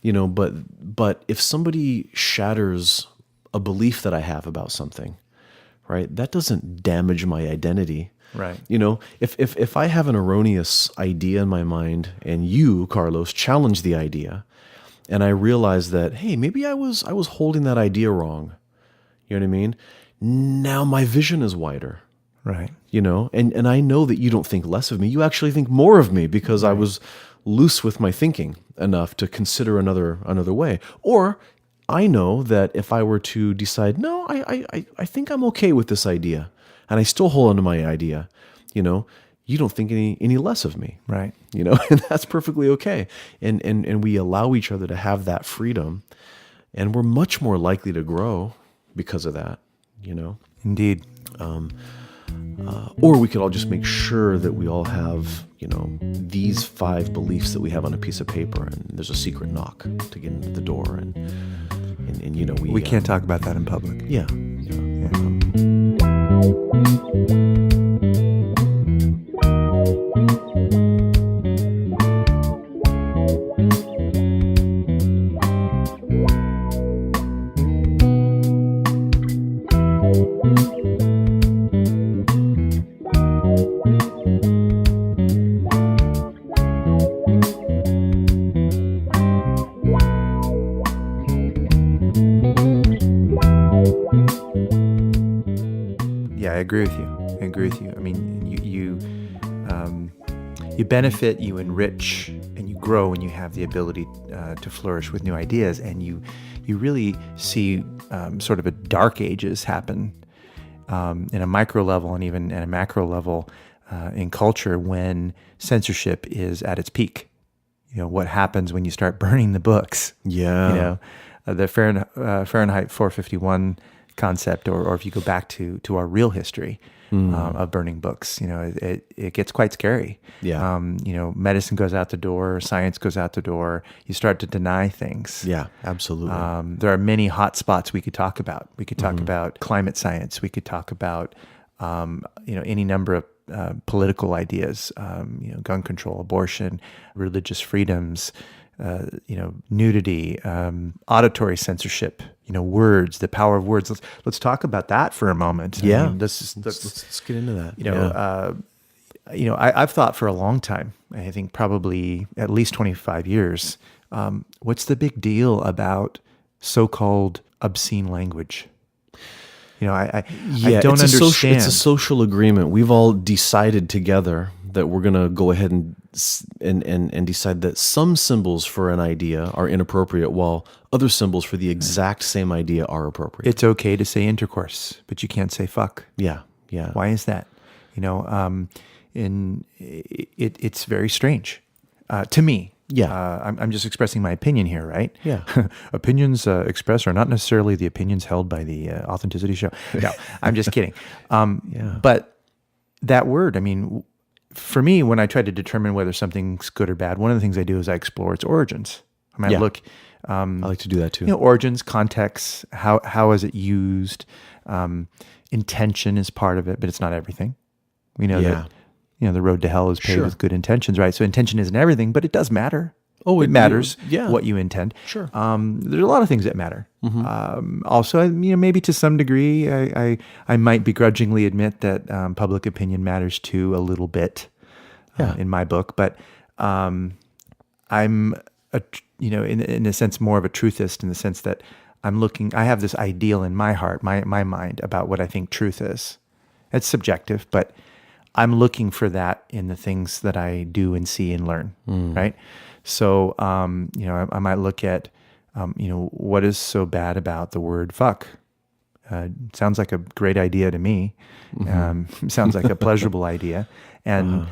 but if somebody shatters a belief that I have about something, right, that doesn't damage my identity. Right. If I have an erroneous idea in my mind and you, Carlos, challenge the idea, and I realize that, hey, maybe I was holding that idea wrong. You know what I mean? Now my vision is wider. Right. And I know that you don't think less of me. You actually think more of me because I was loose with my thinking enough to consider another way. Or I know that if I were to decide, no, I think I'm okay with this idea, and I still hold on to my idea, you don't think any less of me. Right. And that's perfectly okay. And we allow each other to have that freedom, and we're much more likely to grow because of that, Indeed. Or we could all just make sure that we all have, these 5 beliefs that we have on a piece of paper, and there's a secret knock to get into the door, and we can't talk about that in public. Yeah. I agree with you. I mean, you benefit, you enrich, and you grow when you have the ability to flourish with new ideas, and you really see sort of a dark ages happen in a micro level and even at a macro level in culture when censorship is at its peak. What happens when you start burning the books? Yeah. The Fahrenheit 451 concept, or if you go back to our real history of burning books, it gets quite scary. Yeah. Medicine goes out the door, science goes out the door. You start to deny things. Yeah, absolutely. There are many hot spots we could talk about. We could talk about climate science. We could talk about any number of political ideas, gun control, abortion, religious freedoms, nudity, auditory censorship, words, the power of words. Let's talk about that for a moment. Yeah. I mean, Let's get into that. I've thought for a long time, I think probably at least 25 years, what's the big deal about so-called obscene language? I don't understand. It's a social agreement. We've all decided together that we're going to go ahead and decide that some symbols for an idea are inappropriate, while other symbols for the exact same idea are appropriate. It's okay to say intercourse, but you can't say fuck. Yeah. Why is that? It's very strange to me. Yeah. I'm just expressing my opinion here, right? Yeah. Opinions expressed are not necessarily the opinions held by the Authenticity Show. No, I'm just kidding. But that word, I mean, for me, when I try to determine whether something's good or bad, one of the things I do is I explore its origins. I might look. I like to do that too. Origins, context, how is it used? Intention is part of it, but it's not everything. We know that. The road to hell is paved with good intentions, right? So intention isn't everything, but it does matter. Oh, it matters what you intend. Sure. There's a lot of things that matter. Also, maybe to some degree, I might begrudgingly admit that public opinion matters too a little bit in my book. But I'm in a sense more of a truthist in the sense that I have this ideal in my heart, my mind about what I think truth is. It's subjective, but I'm looking for that in the things that I do and see and learn, right? So, I might look at, what is so bad about the word fuck? Sounds like a great idea to me. Sounds like a pleasurable idea. And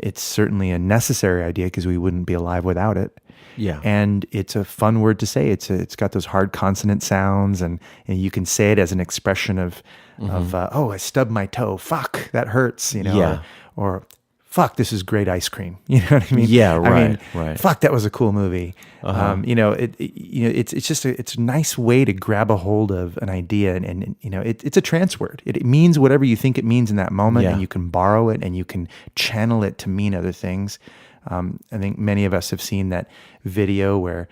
it's certainly a necessary idea because we wouldn't be alive without it. Yeah. And it's a fun word to say. It's got those hard consonant sounds, and you can say it as an expression of I stubbed my toe. Fuck, that hurts, or fuck, this is great ice cream. You know what I mean? Yeah, right. Fuck, that was a cool movie. It's just it's a nice way to grab a hold of an idea, and it's a trance word. It means whatever you think it means in that moment, and you can borrow it and you can channel it to mean other things. I think many of us have seen that video where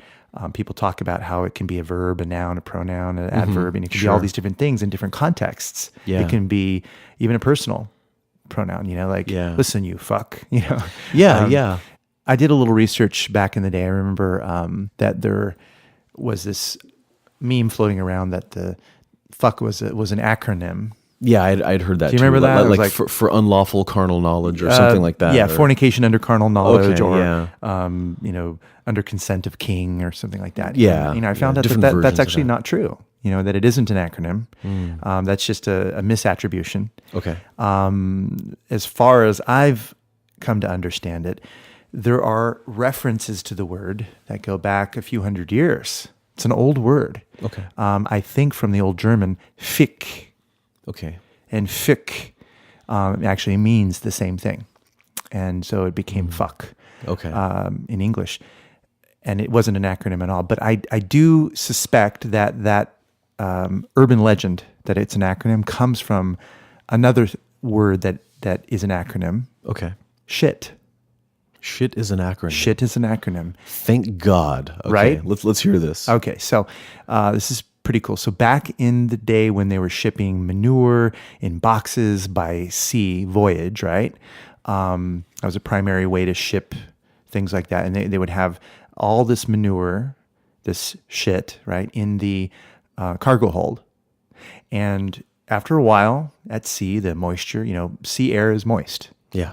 people talk about how it can be a verb, a noun, a pronoun, an adverb, and it can be all these different things in different contexts. Yeah. It can be even a personal pronoun, listen, you fuck, Yeah. I did a little research back in the day. I remember that there was this meme floating around that the fuck was an acronym. Yeah, I'd heard that. Do you remember that? Like for unlawful carnal knowledge or something like that. Yeah, fornication under carnal knowledge, or under consent of king or something like that. Yeah, and, I found out that's actually not true. That it isn't an acronym. That's just a misattribution. Okay. As far as I've come to understand it, there are references to the word that go back a few hundred years. It's an old word. Okay. I think from the old German, fick. Okay. And fick actually means the same thing. And so it became fuck in English. And it wasn't an acronym at all. But I do suspect that urban legend that it's an acronym comes from another word that is an acronym. Okay. Shit. Shit is an acronym. Shit is an acronym. Thank God. Okay, right? Let's hear this. Okay. So this is pretty cool. So back in the day when they were shipping manure in boxes by sea voyage, right? That was a primary way to ship things like that. And they would have all this manure, this shit, right, in the cargo hold. And after a while at sea, the moisture, sea air is moist. Yeah.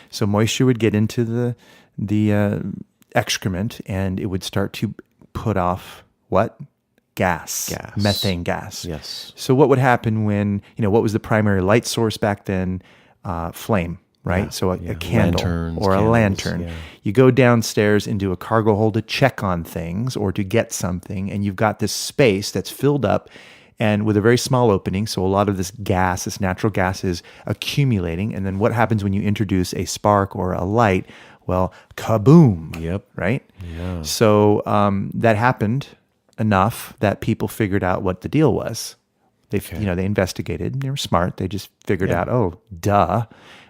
So moisture would get into the excrement, and it would start to put off what? Gas. Methane gas. Yes. So what would happen when, what was the primary light source back then? Flame, right? Yeah, So a candle Lanterns, or a candles, lantern. yeah. You go downstairs into a cargo hold to check on things or to get something, and you've got this space that's filled up and with a very small opening. So a lot of this gas, this natural gas, is accumulating. And then what happens when you introduce a spark or a light? Well, kaboom. Yep. Right? Yeah. So that happened enough that people figured out what the deal was. They investigated. They were smart. They just figured out, oh, duh,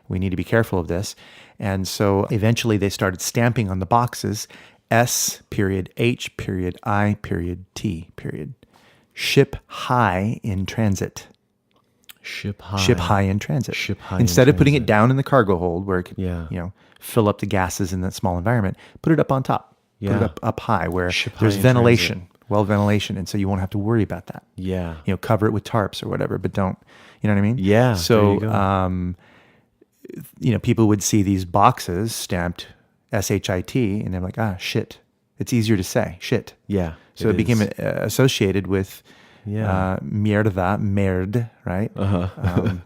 we need to be careful of this. And so eventually they started stamping on the boxes, S.H.I.T. Ship high in transit. Ship high. Ship high in transit. Ship high Instead in of putting it transit. down in the cargo hold where it could, Yeah. fill up the gases in that small environment, put it up on top. Put Yeah. it up high where Ship high there's in ventilation, ventilation, and so you won't have to worry about that. Yeah. Cover it with tarps or whatever, but don't, you know what I mean? Yeah, So, there you go. people would see these boxes stamped SHIT, and they're like, shit. It's easier to say, shit. Yeah. So it became associated with mierda, merde, right?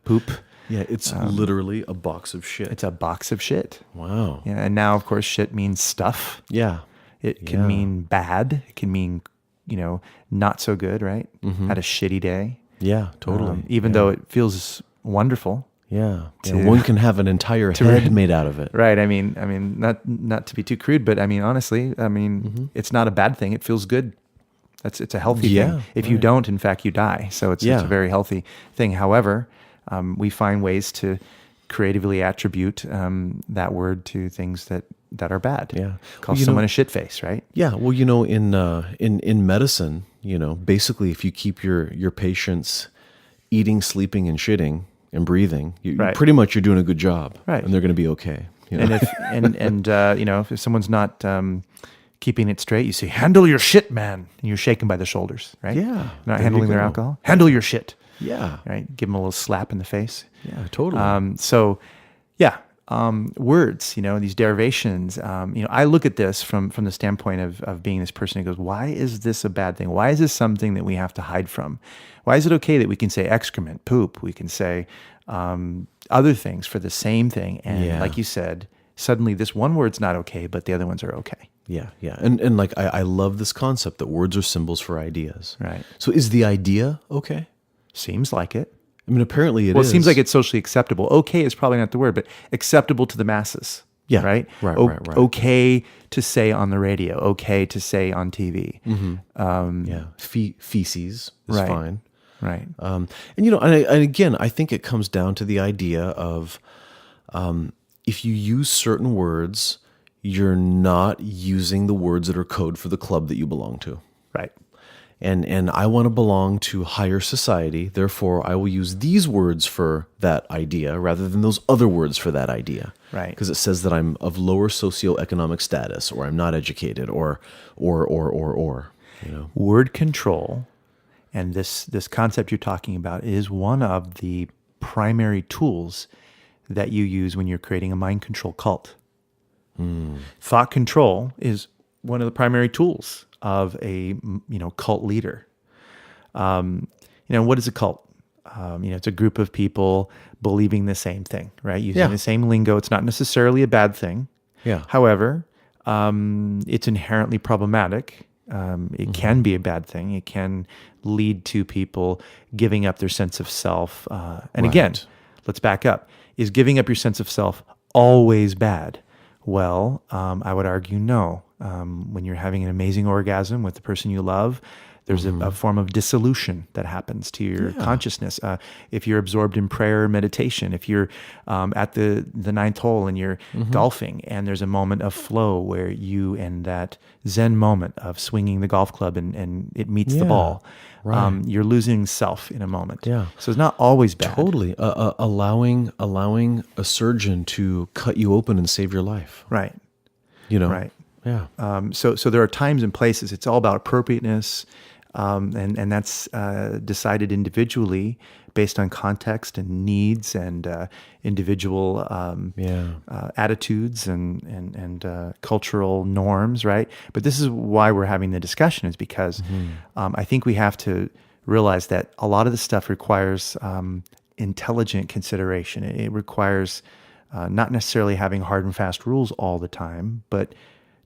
Poop. Yeah, it's literally a box of shit. It's a box of shit. Wow. Yeah, and now, of course, shit means stuff. Yeah. It can mean bad. It can mean, not so good, right? Had a shitty day. Yeah, totally. Even though it feels wonderful. Yeah. One can have an entire head made out of it. Right. I mean, not to be too crude, but honestly, it's not a bad thing. It feels good. It's a healthy thing. If you don't, in fact, you die. So it's a very healthy thing. However, we find ways to creatively attribute that word to things that are bad. Yeah. Call someone a shit face, right? Yeah. Well, in medicine, basically if you keep your patients eating, sleeping, and shitting and breathing, pretty much you're doing a good job. Right. And they're going to be okay. And if someone's not keeping it straight, you say, handle your shit, man. And you're shaken by the shoulders, right? Yeah. Not handling their alcohol. Handle your shit. Yeah. Right. Give them a little slap in the face. Yeah, totally. Words, these derivations, I look at this from the standpoint of being this person who goes, why is this a bad thing? Why is this something that we have to hide from? Why is it okay that we can say excrement, poop? We can say other things for the same thing. And like you said, suddenly this one word's not okay, but the other ones are okay. Yeah, yeah. And like, I love this concept that words are symbols for ideas. Right. So is the idea okay? Seems like it. I mean, apparently it is. Well, it seems like it's socially acceptable. Okay is probably not the word, but acceptable to the masses. Yeah. Right? Right. Okay to say on the radio. Okay to say on TV. Feces is Right. fine. Right. And again, I think it comes down to the idea of if you use certain words, you're not using the words that are code for the club that you belong to. Right. And I want to belong to higher society, therefore I will use these words for that idea rather than those other words for that idea. Right. Because it says that I'm of lower socioeconomic status, or I'm not educated, or. Word control, and this concept you're talking about is one of the primary tools that you use when you're creating a mind control cult. Thought control is one of the primary tools of a cult leader. What is a cult? It's a group of people believing the same thing, right? Using the same lingo. It's not necessarily a bad thing. Yeah. However, it's inherently problematic. It can be a bad thing. It can lead to people giving up their sense of self. And again, let's back up. Is giving up your sense of self always bad? Well, I would argue no. When you're having an amazing orgasm with the person you love, there's a form of dissolution that happens to your consciousness. If you're absorbed in prayer or meditation, if you're at the ninth hole and you're golfing and there's a moment of flow where you and that Zen moment of swinging the golf club and it meets the ball, you're losing self in a moment. Yeah. So it's not always bad. Totally. Allowing a surgeon to cut you open and save your life. Right. Right. Right. Yeah. So there are times and places. It's all about appropriateness. and that's decided individually based on context and needs and individual attitudes and cultural norms, right? But this is why we're having the discussion, is because I think we have to realize that a lot of this stuff requires intelligent consideration. It requires not necessarily having hard and fast rules all the time, but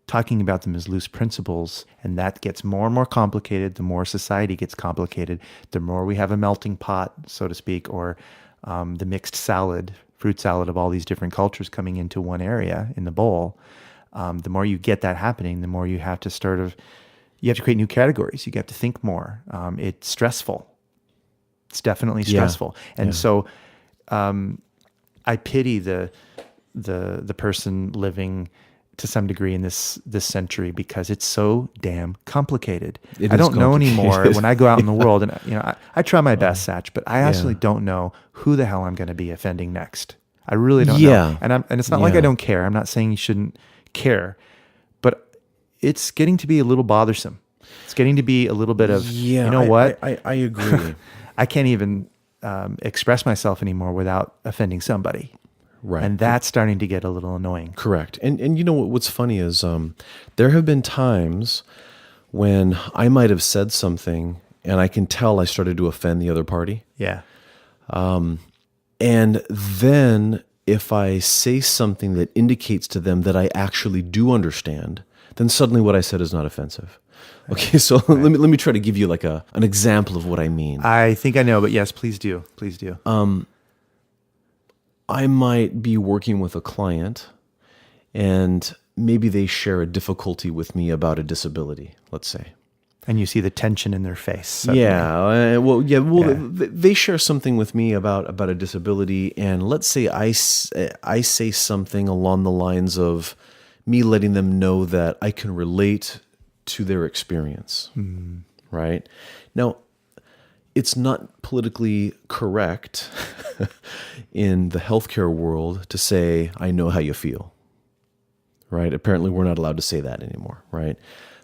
talking about them as loose principles, and that gets more and more complicated. The more society gets complicated, the more we have a melting pot, so to speak, or the mixed salad, fruit salad of all these different cultures coming into one area in the bowl. The more you get that happening, the more you have to you have to create new categories. You have to think more. It's stressful. It's definitely stressful. And so I pity the person living to some degree in this century, because it's so damn complicated. I don't know anymore when I go out in the world, and I try my best, Satch, but I actually don't know who the hell I'm going to be offending next. I really don't know. And it's not like I don't care. I'm not saying you shouldn't care, but it's getting to be a little bothersome. It's getting to be a little bit of, what? I agree. I can't even express myself anymore without offending somebody. Right. And that's starting to get a little annoying. Correct. And you know what's funny is there have been times when I might have said something and I can tell I started to offend the other party. Yeah. And then if I say something that indicates to them that I actually do understand, then suddenly what I said is not offensive. Okay, so let me try to give you like an example of what I mean. I think I know, but yes, please do. Please do. I might be working with a client and maybe they share a difficulty with me about a disability, let's say. And you see the tension in their face. Suddenly. They share something with me about a disability, and let's say I say something along the lines of me letting them know that I can relate to their experience, right? Now, it's not politically correct in the healthcare world to say, I know how you feel, right? Apparently, we're not allowed to say that anymore, right?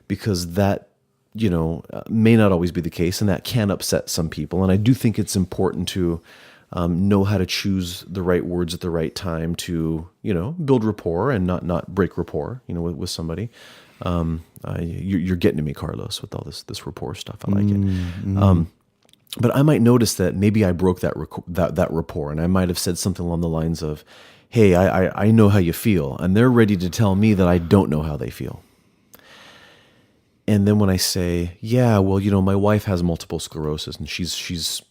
Because that, may not always be the case, and that can upset some people. And I do think it's important to know how to choose the right words at the right time to, build rapport and not break rapport, with somebody. You're getting to me, Carlos, with all this rapport stuff. I like it. But I might notice that maybe I broke that rapport, and I might have said something along the lines of, hey, I know how you feel, and they're ready to tell me that I don't know how they feel. And then when I say, yeah, well, my wife has multiple sclerosis, and she's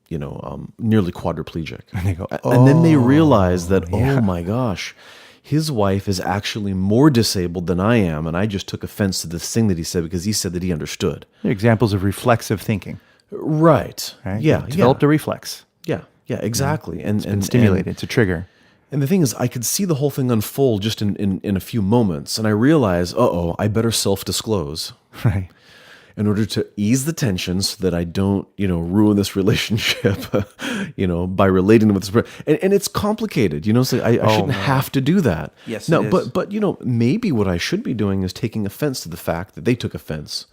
nearly quadriplegic. And they go, and then they realize that, oh my gosh, his wife is actually more disabled than I am, and I just took offense to this thing that he said because he said that he understood. Examples of reflexive thinking. Right. Yeah. Developed a reflex. Yeah. Exactly. And it's been stimulated. It's a trigger. And the thing is, I could see the whole thing unfold just in a few moments, and I realize, I better self-disclose. Right. In order to ease the tension so that I don't, ruin this relationship, by relating with this person. And it's complicated, so I shouldn't have to do that. Yes, no, it is. But maybe what I should be doing is taking offense to the fact that they took offense.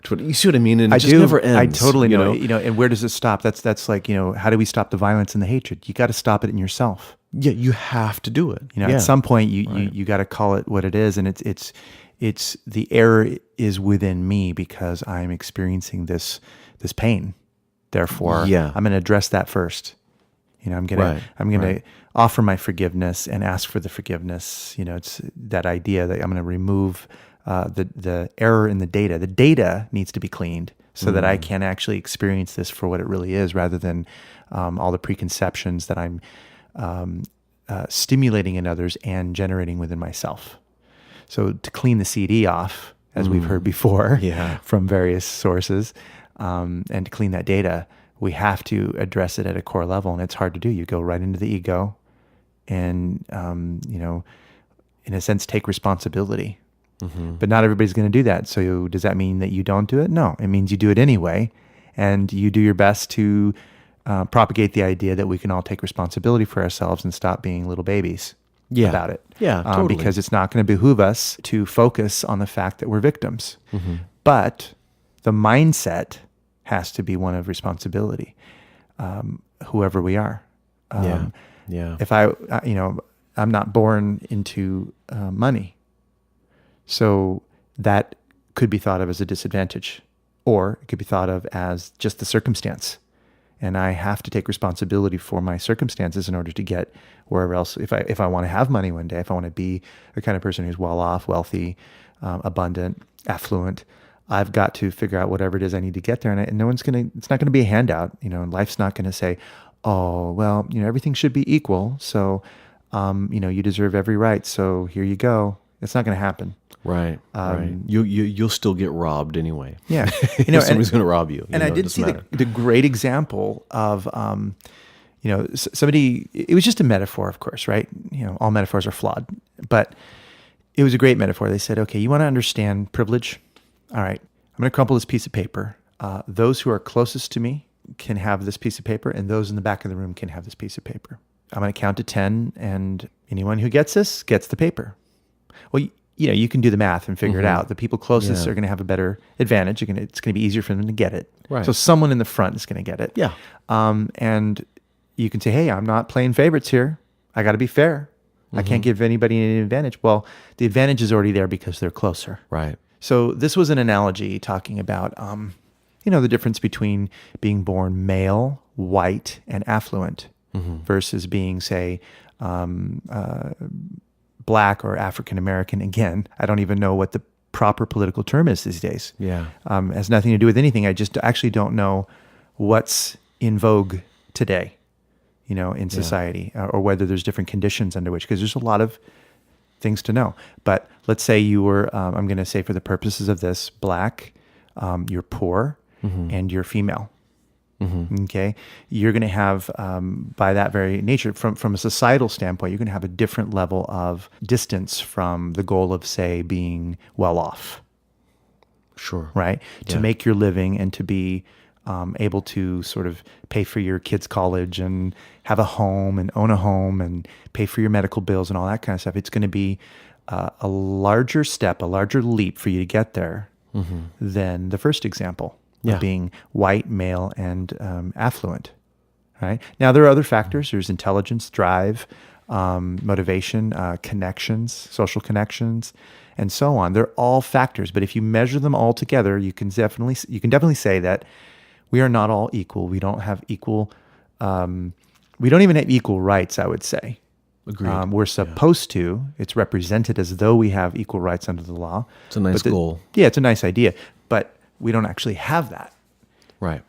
You see what I mean? And it just never ends. I totally know. And where does it stop? That's like, how do we stop the violence and the hatred? You got to stop it in yourself. Yeah, you have to do it. At some point you got to call it what it is, and it's the error is within me because I'm experiencing this pain. Therefore, I'm going to address that first. I'm going to offer my forgiveness and ask for the forgiveness. It's that idea that I'm going to remove the error in the data. The data needs to be cleaned so that I can actually experience this for what it really is, rather than all the preconceptions that I'm stimulating in others and generating within myself. So to clean the CD off, as we've heard before from various sources, and to clean that data, we have to address it at a core level, and it's hard to do. You go right into the ego and, in a sense, take responsibility. But not everybody's going to do that. So does that mean that you don't do it? No, it means you do it anyway, and you do your best to propagate the idea that we can all take responsibility for ourselves and stop being little babies about it. Yeah, totally. Because it's not going to behoove us to focus on the fact that we're victims. But The mindset has to be one of responsibility, whoever we are. Yeah. If I'm not born into money, so that could be thought of as a disadvantage, or it could be thought of as just the circumstance. And I have to take responsibility for my circumstances in order to get wherever else. If I want to have money one day, if I want to be the kind of person who's well off, wealthy, abundant, affluent, I've got to figure out whatever it is I need to get there. And it's not going to be a handout. And life's not going to say, oh, well, everything should be equal. So, you deserve every right. So here you go. It's not going to happen. Right. Right. You'll still get robbed anyway. Yeah. Somebody's going to rob you. And I did see the great example of, somebody, it was just a metaphor, of course, right? All metaphors are flawed, but it was a great metaphor. They said, okay, you want to understand privilege? All right, I'm going to crumple this piece of paper. Those who are closest to me can have this piece of paper, and those in the back of the room can have this piece of paper. I'm going to count to 10, and anyone who gets this gets the paper. Well, you can do the math and figure it out. The people closest are going to have a better advantage. It's going to be easier for them to get it. Right. So someone in the front is going to get it. Yeah. And you can say, hey, I'm not playing favorites here. I got to be fair. I can't give anybody any advantage. Well, the advantage is already there because they're closer. Right. So this was an analogy talking about, the difference between being born male, white, and affluent versus being, say, Black or African American. Again, I don't even know what the proper political term is these days. Yeah. It has nothing to do with anything. I just actually don't know what's in vogue today, in society, or whether there's different conditions under which, because there's a lot of things to know. But let's say you were, I'm going to say for the purposes of this, Black, you're poor, and you're female. Okay, you're going to have, by that very nature, from a societal standpoint, you're going to have a different level of distance from the goal of, say, being well off. Sure. Right? Yeah. To make your living and to be able to sort of pay for your kids' college and have a home and own a home and pay for your medical bills and all that kind of stuff. It's going to be a larger step, a larger leap for you to get there than the first example. Of being white, male, and affluent, right? Now, there are other factors. There's intelligence, drive, motivation, connections, social connections, and so on. They're all factors, but if you measure them all together, you can definitely say that we are not all equal. We don't have equal. We don't even have equal rights, I would say. Agreed. We're supposed to. It's represented as though we have equal rights under the law. It's a nice goal. Yeah, it's a nice idea, but we don't actually have that. Right.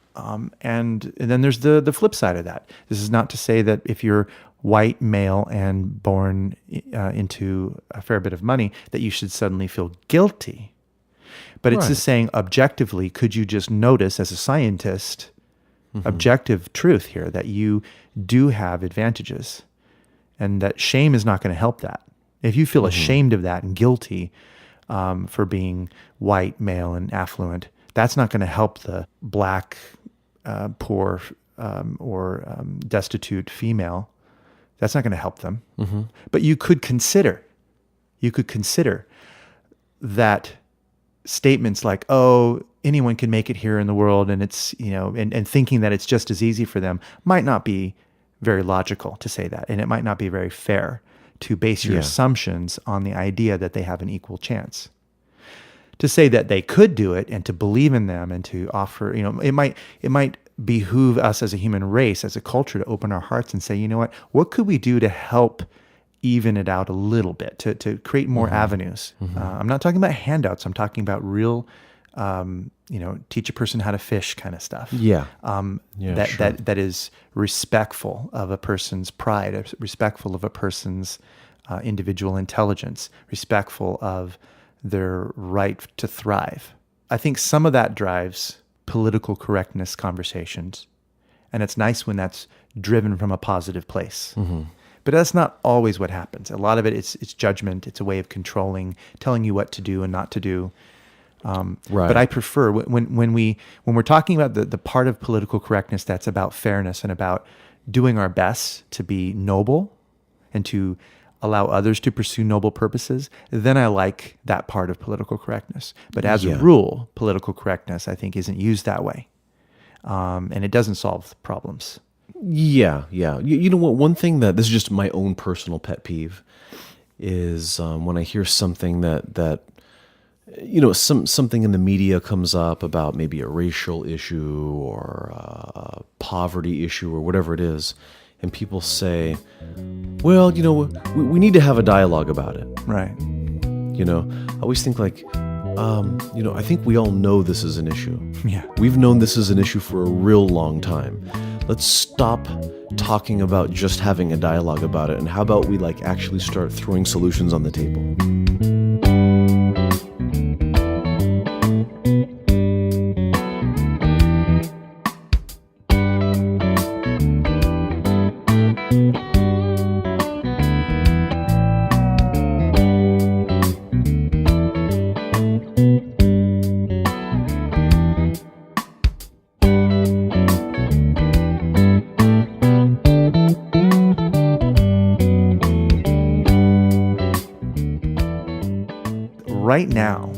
And then there's the flip side of that. This is not to say that if you're white, male, and born into a fair bit of money, that you should suddenly feel guilty. But it's just saying objectively, could you just notice as a scientist, objective truth here, that you do have advantages and that shame is not going to help that. If you feel ashamed of that and guilty for being white, male, and affluent, that's not going to help the Black, poor, or destitute female. That's not going to help them. But you could consider that statements like, oh, anyone can make it here in the world, and it's, and thinking that it's just as easy for them might not be very logical to say that. And it might not be very fair to base your assumptions on the idea that they have an equal chance. To say that they could do it and to believe in them and to offer, it might behoove us as a human race, as a culture, to open our hearts and say, what could we do to help even it out a little bit, to create more avenues? I'm not talking about handouts. I'm talking about real, teach a person how to fish kind of stuff. That is respectful of a person's pride, respectful of a person's individual intelligence, respectful of their right to thrive. I think some of that drives political correctness conversations, and it's nice when that's driven from a positive place. But that's not always what happens. A lot of it's judgment. It's a way of controlling, telling you what to do and not to do. But I prefer when we're talking about the part of political correctness that's about fairness and about doing our best to be noble and to allow others to pursue noble purposes, then I like that part of political correctness. But as a rule, political correctness, I think, isn't used that way. And it doesn't solve problems. Yeah. You know what? One thing this is just my own personal pet peeve is when I hear something that something in the media comes up about maybe a racial issue or a poverty issue or whatever it is, and people say, well, we need to have a dialogue about it. Right. I always think like, I think we all know this is an issue. Yeah. We've known this is an issue for a real long time. Let's stop talking about just having a dialogue about it, and how about we actually start throwing solutions on the table? Right now,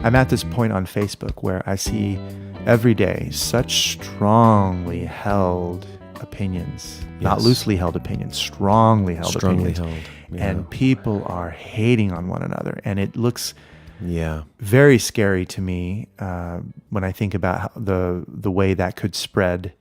I'm at this point on Facebook where I see every day such strongly held opinions, not loosely held opinions, strongly held opinions. Yeah. And people are hating on one another. And it looks very scary to me when I think about the way that could spread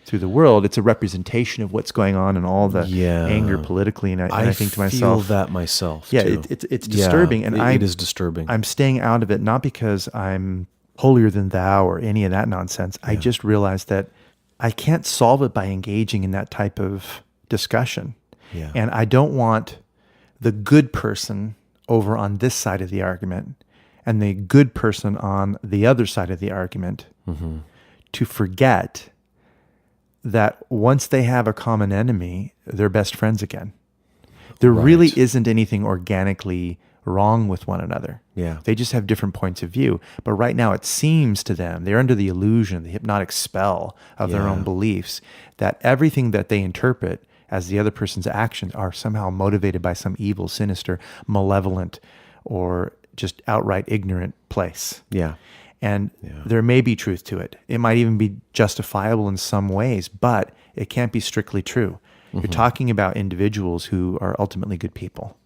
through the world. It's a representation of what's going on and all the anger politically. And I think to myself, feel that myself. Yeah, too. it's disturbing. And it is disturbing. I'm staying out of it, not because I'm holier than thou or any of that nonsense. I just realized that I can't solve it by engaging in that type of discussion. Yeah. And I don't want the good person over on this side of the argument and the good person on the other side of the argument to forget that once they have a common enemy, they're best friends again. There really isn't anything organically wrong with one another. Yeah. They just have different points of view. But right now it seems to them, they're under the illusion, the hypnotic spell of their own beliefs, that everything that they interpret as the other person's actions are somehow motivated by some evil, sinister, malevolent, or just outright ignorant place. Yeah. And there may be truth to it. It might even be justifiable in some ways, but it can't be strictly true. You're talking about individuals who are ultimately good people,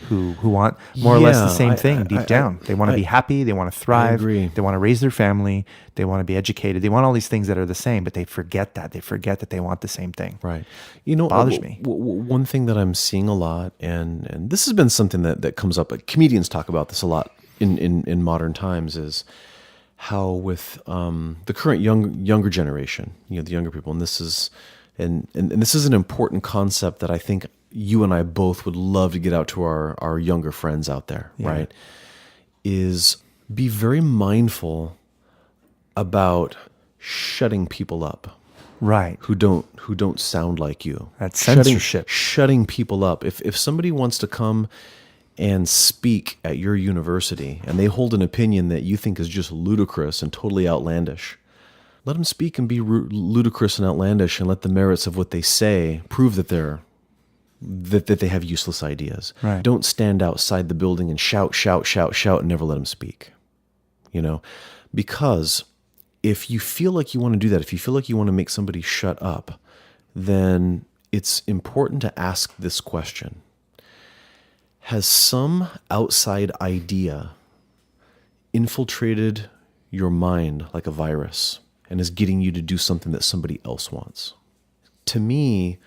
who want more or less the same thing deep down. They want to be happy. They want to thrive. They want to raise their family. They want to be educated. They want all these things that are the same, but they forget that. They forget that they want the same thing. Right. Bothers me. One thing that I'm seeing a lot, and this has been something that comes up, comedians talk about this a lot in modern times, is how with the current younger generation, the younger people, and this is an important concept that I think you and I both would love to get out to our younger friends out there, right? Is be very mindful about shutting people up, right? Who don't sound like you. That's censorship. Shutting people up. If somebody wants to come and speak at your university and they hold an opinion that you think is just ludicrous and totally outlandish, let them speak and be ludicrous and outlandish, and let the merits of what they say prove that they have useless ideas. Right. Don't stand outside the building and shout, and never let them speak. Because if you feel like you want to do that, if you feel like you want to make somebody shut up, then it's important to ask this question. Has some outside idea infiltrated your mind like a virus and is getting you to do something that somebody else wants? To me,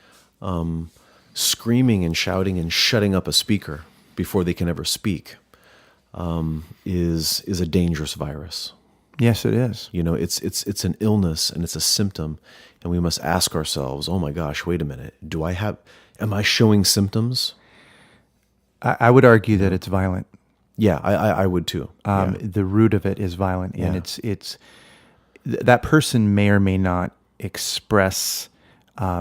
screaming and shouting and shutting up a speaker before they can ever speak is a dangerous virus. Yes, it is. It's an illness and it's a symptom, and we must ask ourselves, oh my gosh, wait a minute, am I showing symptoms? I would argue that it's violent. Yeah, I would too. The root of it is violent, and it's that person may or may not express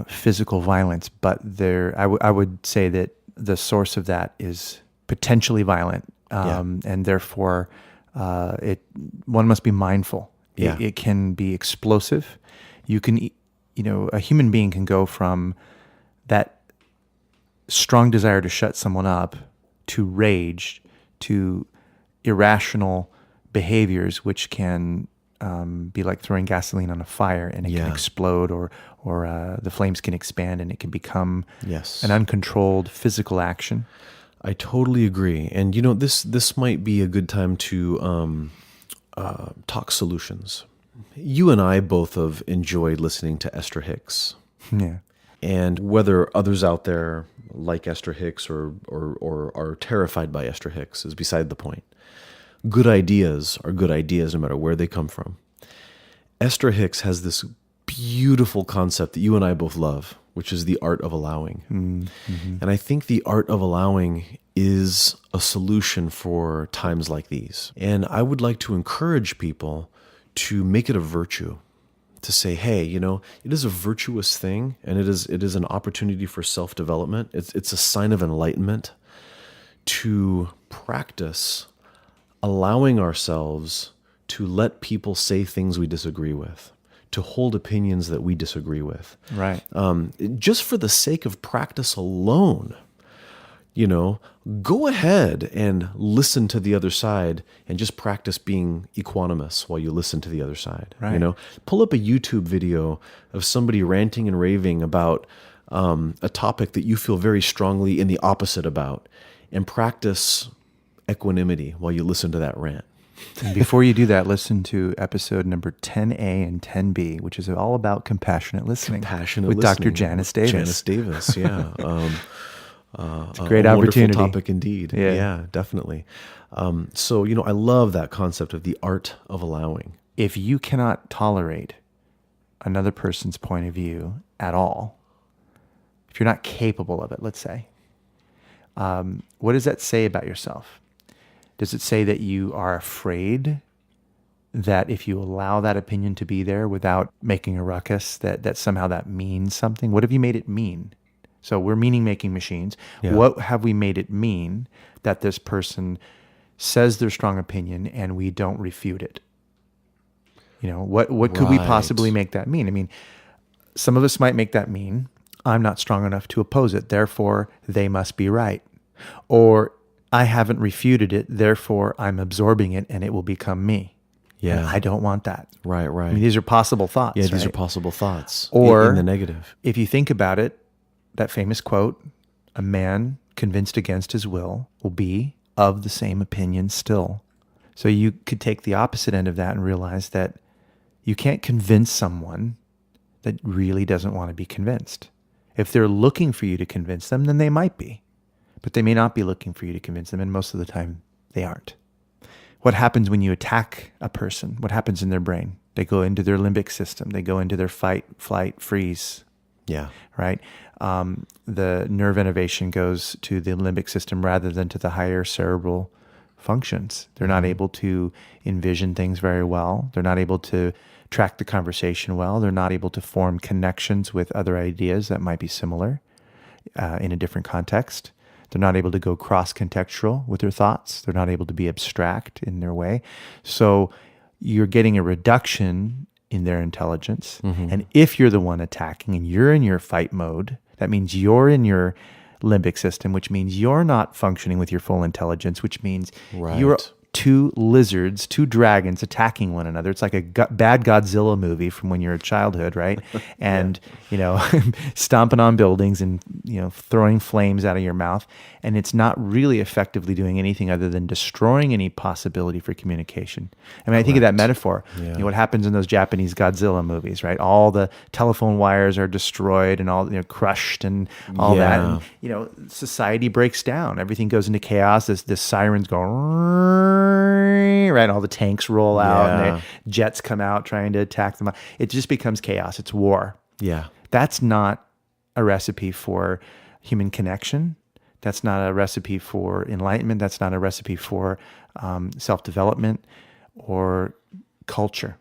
physical violence, but I would say that the source of that is potentially violent, and therefore one must be mindful. Yeah. It can be explosive. You can, a human being can go from that strong desire to shut someone up, to rage, to irrational behaviors, which can be like throwing gasoline on a fire, and it can explode, or the flames can expand, and it can become an uncontrolled physical action. I totally agree. And this might be a good time to talk solutions. You and I both have enjoyed listening to Esther Hicks. Yeah. And whether others out there like Esther Hicks or are terrified by Esther Hicks is beside the point. Good ideas are good ideas no matter where they come from. Esther Hicks has this beautiful concept that you and I both love, which is the art of allowing. Mm-hmm. And I think the art of allowing is a solution for times like these. And I would like to encourage people to make it a virtue, to say, hey, it is a virtuous thing, and it is an opportunity for self-development. It's a sign of enlightenment to practice allowing ourselves to let people say things we disagree with, to hold opinions that we disagree with. Right. Just for the sake of practice alone, go ahead and listen to the other side and just practice being equanimous while you listen to the other side. Right. Pull up a YouTube video of somebody ranting and raving about a topic that you feel very strongly in the opposite about, and practice equanimity while you listen to that rant. And before you do that, listen to episode number 10A and 10B, which is all about compassionate listening. With Dr. Janice Davis. Janice Davis, yeah. It's a great opportunity. Wonderful topic indeed. Yeah, definitely. So, I love that concept of the art of allowing. If you cannot tolerate another person's point of view at all, if you're not capable of it, let's say, what does that say about yourself? Does it say that you are afraid that if you allow that opinion to be there without making a ruckus, that somehow that means something? What have you made it mean? So we're meaning-making machines. Yeah. What have we made it mean that this person says their strong opinion and we don't refute it? What could we possibly make that mean? I mean, some of us might make that mean, I'm not strong enough to oppose it, therefore they must be right. Or I haven't refuted it, therefore I'm absorbing it and it will become me. Yeah. And I don't want that. Right. I mean, these are possible thoughts. Yeah, these are possible thoughts. Or in the negative. If you think about it, that famous quote, a man convinced against his will be of the same opinion still. So you could take the opposite end of that and realize that you can't convince someone that really doesn't want to be convinced. If they're looking for you to convince them, then they might be. But they may not be looking for you to convince them, and most of the time they aren't. What happens when you attack a person? What happens in their brain? They go into their limbic system. They go into their fight, flight, freeze. Yeah. Right? The nerve innervation goes to the limbic system rather than to the higher cerebral functions. They're not able to envision things very well. They're not able to track the conversation well. They're not able to form connections with other ideas that might be similar in a different context. They're not able to go cross-contextual with their thoughts. They're not able to be abstract in their way. So you're getting a reduction in their intelligence. Mm-hmm. And if you're the one attacking and you're in your fight mode, that means you're in your limbic system, which means you're not functioning with your full intelligence, which means you're two lizards, two dragons attacking one another. It's like a bad Godzilla movie from when you're a childhood, right? And, stomping on buildings and, throwing flames out of your mouth. And it's not really effectively doing anything other than destroying any possibility for communication. I mean, I think of that metaphor. Yeah. What happens in those Japanese Godzilla movies, right? All the telephone wires are destroyed and all, crushed and all that. And, society breaks down. Everything goes into chaos. This sirens go, right? All the tanks roll out and the jets come out trying to attack them. It just becomes chaos. It's war. Yeah. That's not a recipe for human connection. That's not a recipe for enlightenment. That's not a recipe for self-development or culture.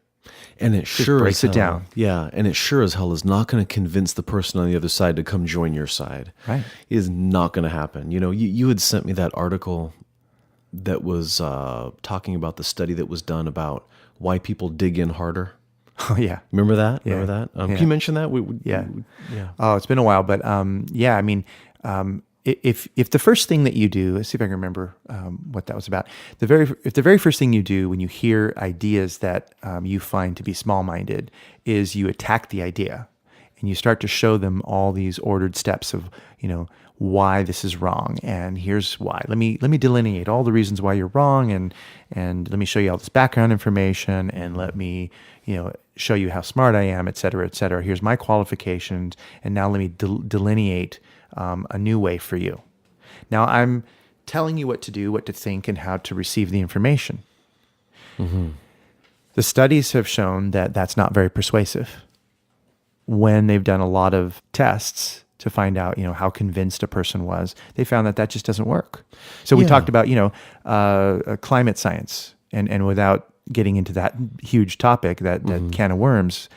And it just sure breaks it down. Yeah, and it sure as hell is not going to convince the person on the other side to come join your side. Right. It is not going to happen. You had sent me that article that was talking about the study that was done about why people dig in harder. Oh, yeah. Remember that? Yeah. Can you mention that? Yeah. Oh, it's been a while, but I mean, if the first thing that you do, let's see if I can remember what that was about. If the very first thing you do when you hear ideas that you find to be small-minded is you attack the idea, and you start to show them all these ordered steps of, why this is wrong, and here's why. Let me delineate all the reasons why you're wrong, and let me show you all this background information, and let me show you how smart I am, et cetera, et cetera. Here's my qualifications, and now let me delineate a new way for you. Now I'm telling you what to do, what to think, and how to receive the information. Mm-hmm. The studies have shown that that's not very persuasive. When they've done a lot of tests to find out, how convinced a person was, they found that just doesn't work. So we talked about, climate science, and without getting into that huge topic, that can of worms,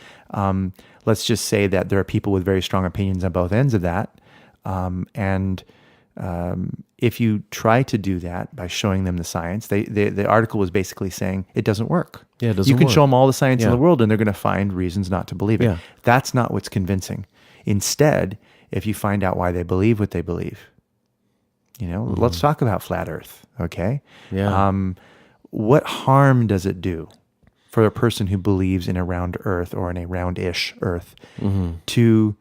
let's just say that there are people with very strong opinions on both ends of that. If you try to do that by showing them the science, the article was basically saying it doesn't work. Yeah, it doesn't You can work. show them all the science in the world, and they're going to find reasons not to believe it. Yeah. That's not what's convincing. Instead, if you find out why they believe what they believe, let's talk about flat Earth, okay? Yeah. What harm does it do for a person who believes in a round Earth or in a roundish Earth to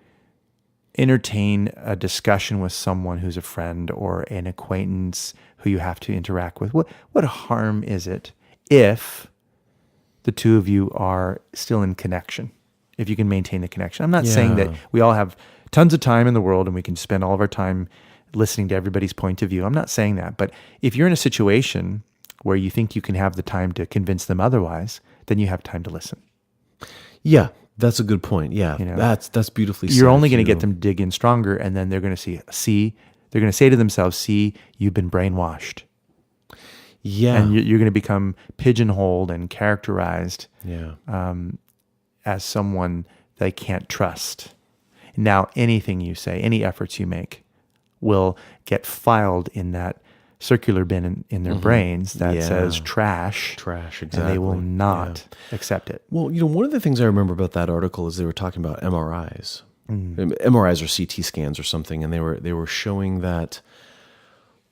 entertain a discussion with someone who's a friend or an acquaintance who you have to interact with? What harm is it if the two of you are still in connection, if you can maintain the connection? I'm not saying that we all have tons of time in the world and we can spend all of our time listening to everybody's point of view. I'm not saying that. But if you're in a situation where you think you can have the time to convince them otherwise, then you have time to listen. Yeah, that's a good point. Yeah, that's beautifully said. You're only going to get them to dig in stronger, and then they're going to they're going to say to themselves, see, you've been brainwashed. Yeah. And you're going to become pigeonholed and characterized as someone they can't trust. Now, anything you say, any efforts you make will get filed in that circular bin in their brains that says trash. Trash, exactly. And they will not accept it. Well, one of the things I remember about that article is they were talking about MRIs. MRIs or CT scans or something, and they were showing that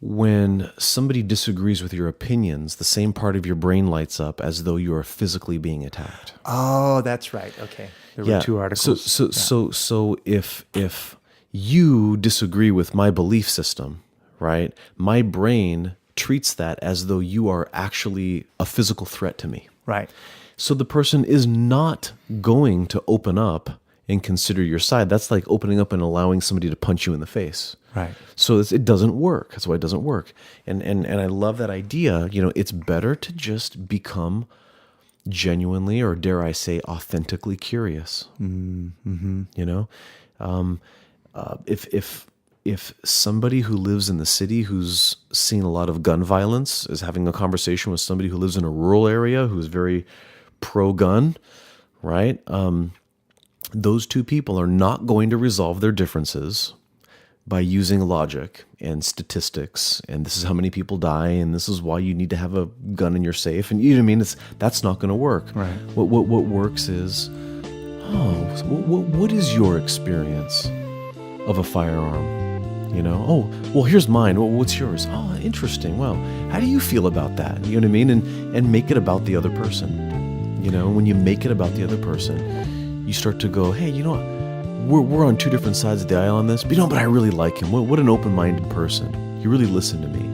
when somebody disagrees with your opinions, the same part of your brain lights up as though you are physically being attacked. Oh, that's right. Okay. There were two articles. So if you disagree with my belief system, right, my brain treats that as though you are actually a physical threat to me. Right. So the person is not going to open up and consider your side. That's like opening up and allowing somebody to punch you in the face. Right. So it doesn't work. That's why it doesn't work. And I love that idea. It's better to just become genuinely, or dare I say, authentically curious. Mm-hmm. If somebody who lives in the city who's seen a lot of gun violence is having a conversation with somebody who lives in a rural area who's very pro-gun, right? Those two people are not going to resolve their differences by using logic and statistics, and this is how many people die, and this is why you need to have a gun in your safe, and you know what I mean? That's not going to work. Right. What works is, what is your experience of a firearm? Oh, well, here's mine. Well, what's yours? Oh, interesting. Well, how do you feel about that? You know what I mean? And make it about the other person. When you make it about the other person, you start to go, hey, you know what? We're on two different sides of the aisle on this, but I really like him. What an open-minded person. He really listened to me.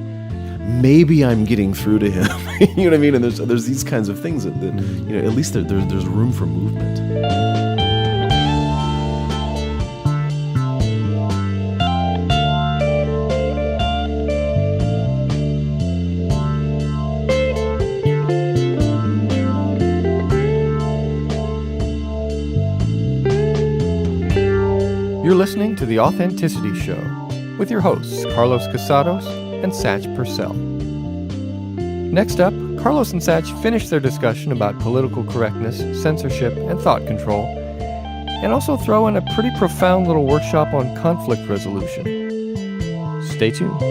Maybe I'm getting through to him. You know what I mean? And there's these kinds of things that at least there's room for movement. You're listening to The Authenticity Show with your hosts, Carlos Casados and Satch Purcell. Next up, Carlos and Satch finish their discussion about political correctness, censorship, and thought control, and also throw in a pretty profound little workshop on conflict resolution. Stay tuned.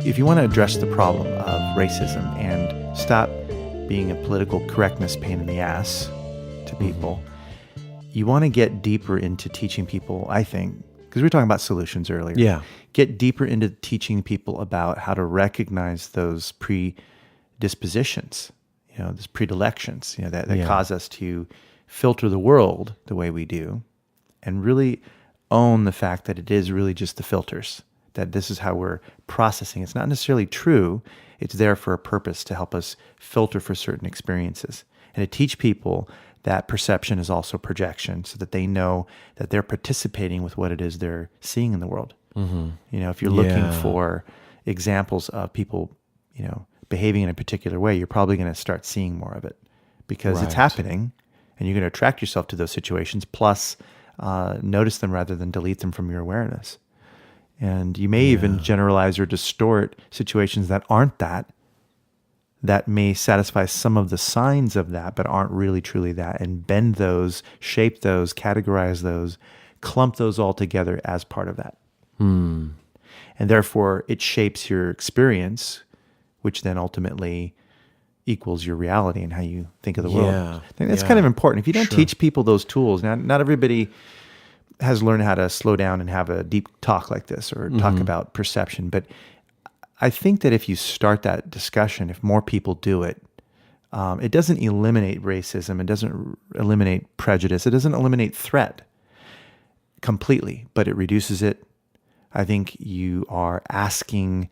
If you want to address the problem of racism and stop being a political correctness pain in the ass to people, you want to get deeper into teaching people, I think, because we were talking about solutions earlier. Yeah. Get deeper into teaching people about how to recognize those predispositions, those predilections, that cause us to filter the world the way we do, and really own the fact that it is really just the filters, that this is how we're processing. It's not necessarily true. It's there for a purpose to help us filter for certain experiences, and to teach people that perception is also projection, so that they know that they're participating with what it is they're seeing in the world. Mm-hmm. If you're looking for examples of people, behaving in a particular way, you're probably going to start seeing more of it because it's happening, and you're going to attract yourself to those situations, plus notice them rather than delete them from your awareness. And you may even generalize or distort situations that aren't that may satisfy some of the signs of that, but aren't really truly that, and bend those, shape those, categorize those, clump those all together as part of that. And therefore, it shapes your experience, which then ultimately equals your reality and how you think of the world. I think that's kind of important. If you don't teach people those tools, not everybody has learned how to slow down and have a deep talk like this, or talk about perception, but I think that if you start that discussion, if more people do it, it doesn't eliminate racism. It doesn't eliminate prejudice. It doesn't eliminate threat completely, but it reduces it. I think you are asking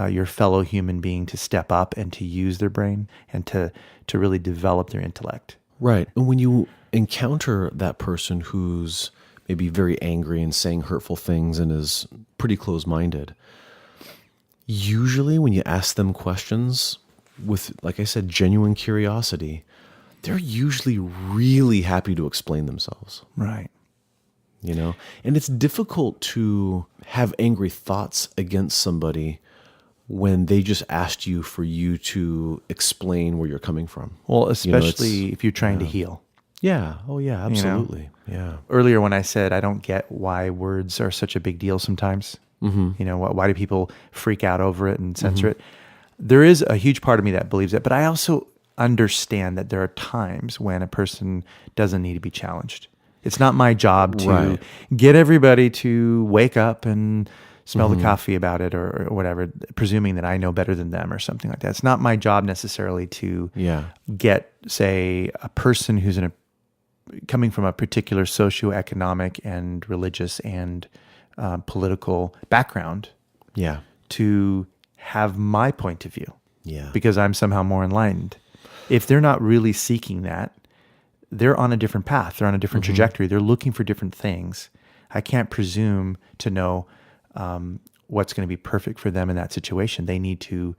your fellow human being to step up and to use their brain and to really develop their intellect. Right. And when you encounter that person who's maybe very angry and saying hurtful things and is pretty closed-minded, usually when you ask them questions with, like I said, genuine curiosity, they're usually really happy to explain themselves. Right. And it's difficult to have angry thoughts against somebody when they just asked you for you to explain where you're coming from. Well, especially if you're trying to heal. Yeah. Oh, yeah, absolutely. Yeah. Earlier when I said I don't get why words are such a big deal sometimes, why do people freak out over it and censor it? There is a huge part of me that believes it, but I also understand that there are times when a person doesn't need to be challenged. It's not my job to get everybody to wake up and smell the coffee about it or whatever, presuming that I know better than them or something like that. It's not my job necessarily to get, say, a person who's coming from a particular socioeconomic and religious and political background to have my point of view because I'm somehow more enlightened. If they're not really seeking that, they're on a different path. They're on a different trajectory. They're looking for different things. I can't presume to know what's going to be perfect for them in that situation. They need to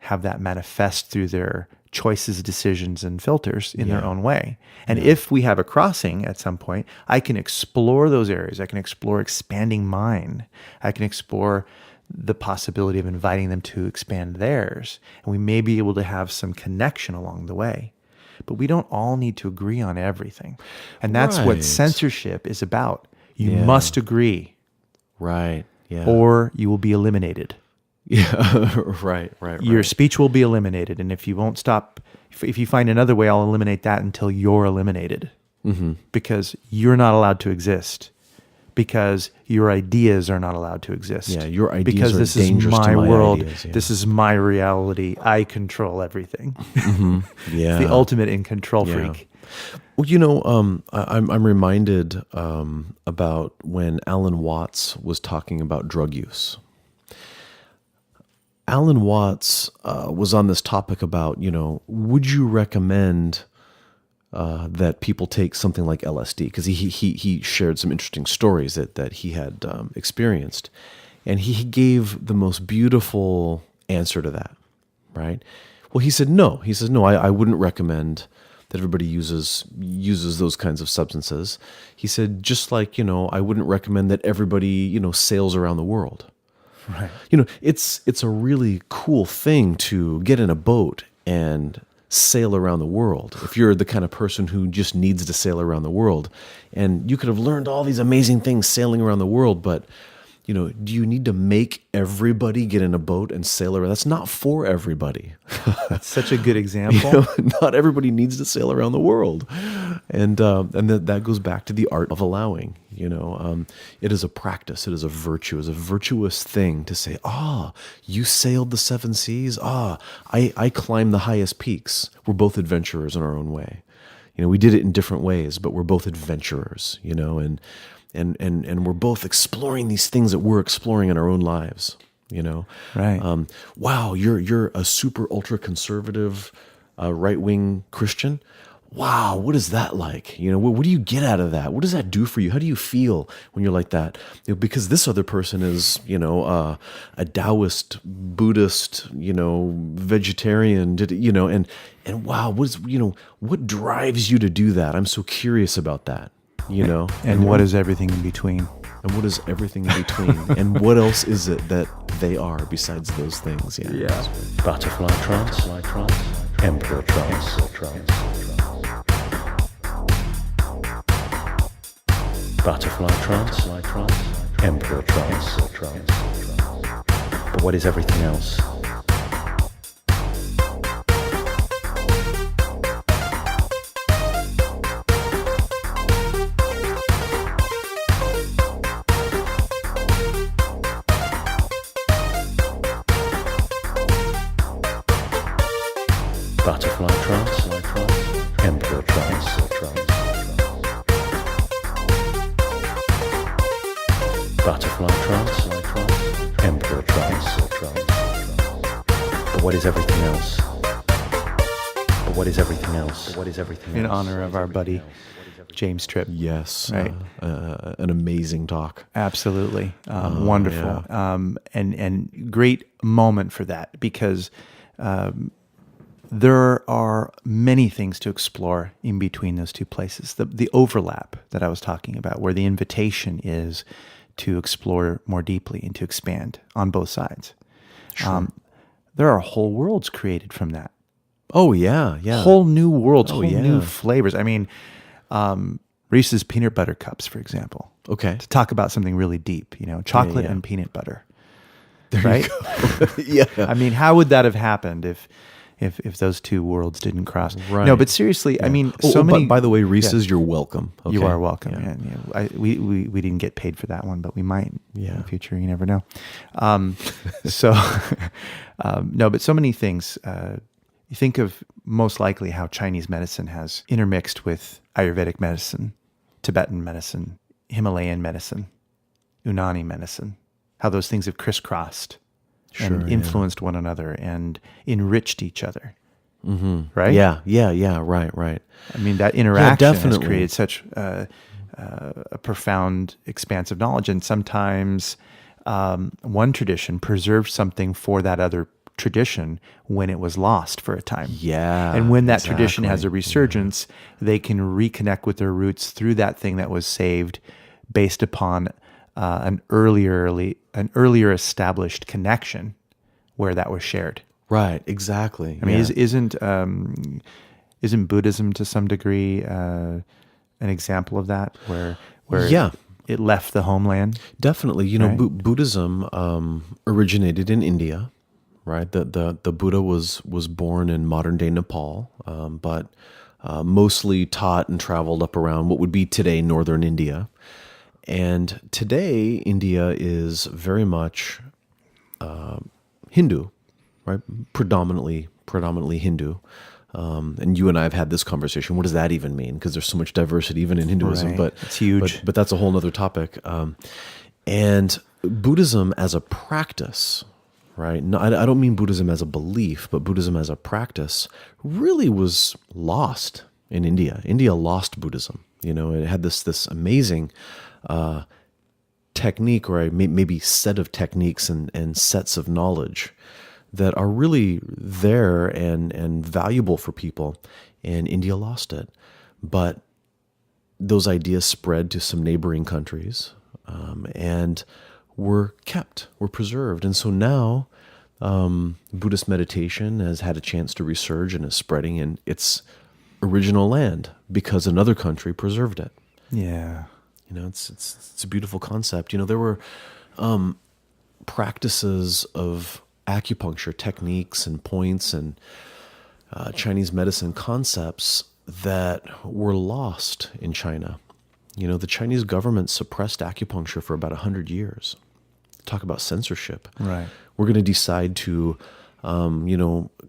have that manifest through their choices, decisions, and filters in their own way. And if we have a crossing at some point, I can explore those areas. I can explore expanding mine. I can explore the possibility of inviting them to expand theirs. And we may be able to have some connection along the way. But we don't all need to agree on everything. And that's what censorship is about. You must agree. Right. Yeah. Or you will be eliminated. Yeah. Right. Your speech will be eliminated. And if you won't stop, if you find another way, I'll eliminate that until you're eliminated. Because you're not allowed to exist. Because your ideas are not allowed to exist. Yeah, your ideas because are this dangerous is my to my world. ideas, This is my reality. I control everything. Yeah, the ultimate in control freak. Well, I'm reminded about when Alan Watts was talking about drug use. Alan Watts was on this topic about, would you recommend that people take something like LSD? Because he shared some interesting stories that he had experienced. And he gave the most beautiful answer to that, right? Well, he said no. He says, no, I wouldn't recommend that everybody uses those kinds of substances. He said, just like, I wouldn't recommend that everybody, sails around the world. Right. It's a really cool thing to get in a boat and sail around the world. If you're the kind of person who just needs to sail around the world, and you could have learned all these amazing things sailing around the world, but do you need to make everybody get in a boat and sail around? That's not for everybody. That's such a good example. Not everybody needs to sail around the world. And that goes back to the art of allowing. It is a practice. It is a virtue. It's a virtuous thing to say, you sailed the seven seas. I climbed the highest peaks. We're both adventurers in our own way. We did it in different ways, but we're both adventurers. And we're both exploring these things that we're exploring in our own lives. Right. Wow, you're a super ultra conservative right-wing Christian. Wow, what is that like? What do you get out of that? What does that do for you? How do you feel when you're like that? Because this other person is, a Taoist, Buddhist, vegetarian, and wow, what drives you to do that? I'm so curious about that, And what is everything in between? And what is everything in between? And what else is it that they are besides those things? Yeah. Butterfly trance, emperor trance, butterfly trance, emperor trance. But what is everything else? Butterfly trance, emperor trance. Butterfly trance, emperor trance. But what is everything else? But what is everything else? But what is everything else? In honor of our buddy James Tripp. Yes. Right. An amazing talk. Absolutely. Wonderful. Yeah. And great moment for that, because there are many things to explore in between those two places. The overlap that I was talking about, where the invitation is to explore more deeply and to expand on both sides. Sure. There are whole worlds created from that. Oh, yeah, yeah. Whole new worlds, Oh, whole yeah. new flavors. I mean, Reese's peanut butter cups, for example. Okay. To talk about something really deep, chocolate yeah. and peanut butter. There right? you go. Yeah. I mean, how would that have happened if those two worlds didn't cross? Right. No, but seriously, I mean, Oh, so many. By the way, Reese's, you're welcome. Okay. You are welcome. Yeah. Yeah. We didn't get paid for that one, but we might in the future. You never know. No, but so many things. You think of most likely how Chinese medicine has intermixed with Ayurvedic medicine, Tibetan medicine, Himalayan medicine, Unani medicine, how those things have crisscrossed and influenced one another and enriched each other. Mm-hmm. Right? Yeah. Right. I mean, that interaction has definitely. created such a profound expanse of knowledge. And sometimes one tradition preserved something for that other tradition when it was lost for a time. Yeah. And when that tradition has a exactly. resurgence, they can reconnect with their roots through that thing that was saved based upon an earlier established connection where that was shared. Right, exactly. I mean, yeah. isn't Buddhism to some degree an example of that, where Yeah. it left the homeland? Definitely. Right. Buddhism originated in India, right? The Buddha was born in modern day Nepal, but mostly taught and traveled up around what would be today northern India. And today, India is very much Hindu, right? Predominantly Hindu. And you and I have had this conversation. What does that even mean? Because there's so much diversity even in Hinduism, Right. but It's huge. But that's a whole other topic. And Buddhism as a practice, right? No, I don't mean Buddhism as a belief, but Buddhism as a practice really was lost in India. India lost Buddhism. It had this amazing technique, or maybe set of techniques and sets of knowledge that are really there and valuable for people, and India lost it. But those ideas spread to some neighboring countries and were preserved. And so now Buddhist meditation has had a chance to resurge and is spreading in its original land because another country preserved it. Yeah. It's a beautiful concept. There were practices of acupuncture techniques and points and Chinese medicine concepts that were lost in China. You know, the Chinese government suppressed acupuncture for about 100 years. Talk about censorship. Right. We're going to decide to,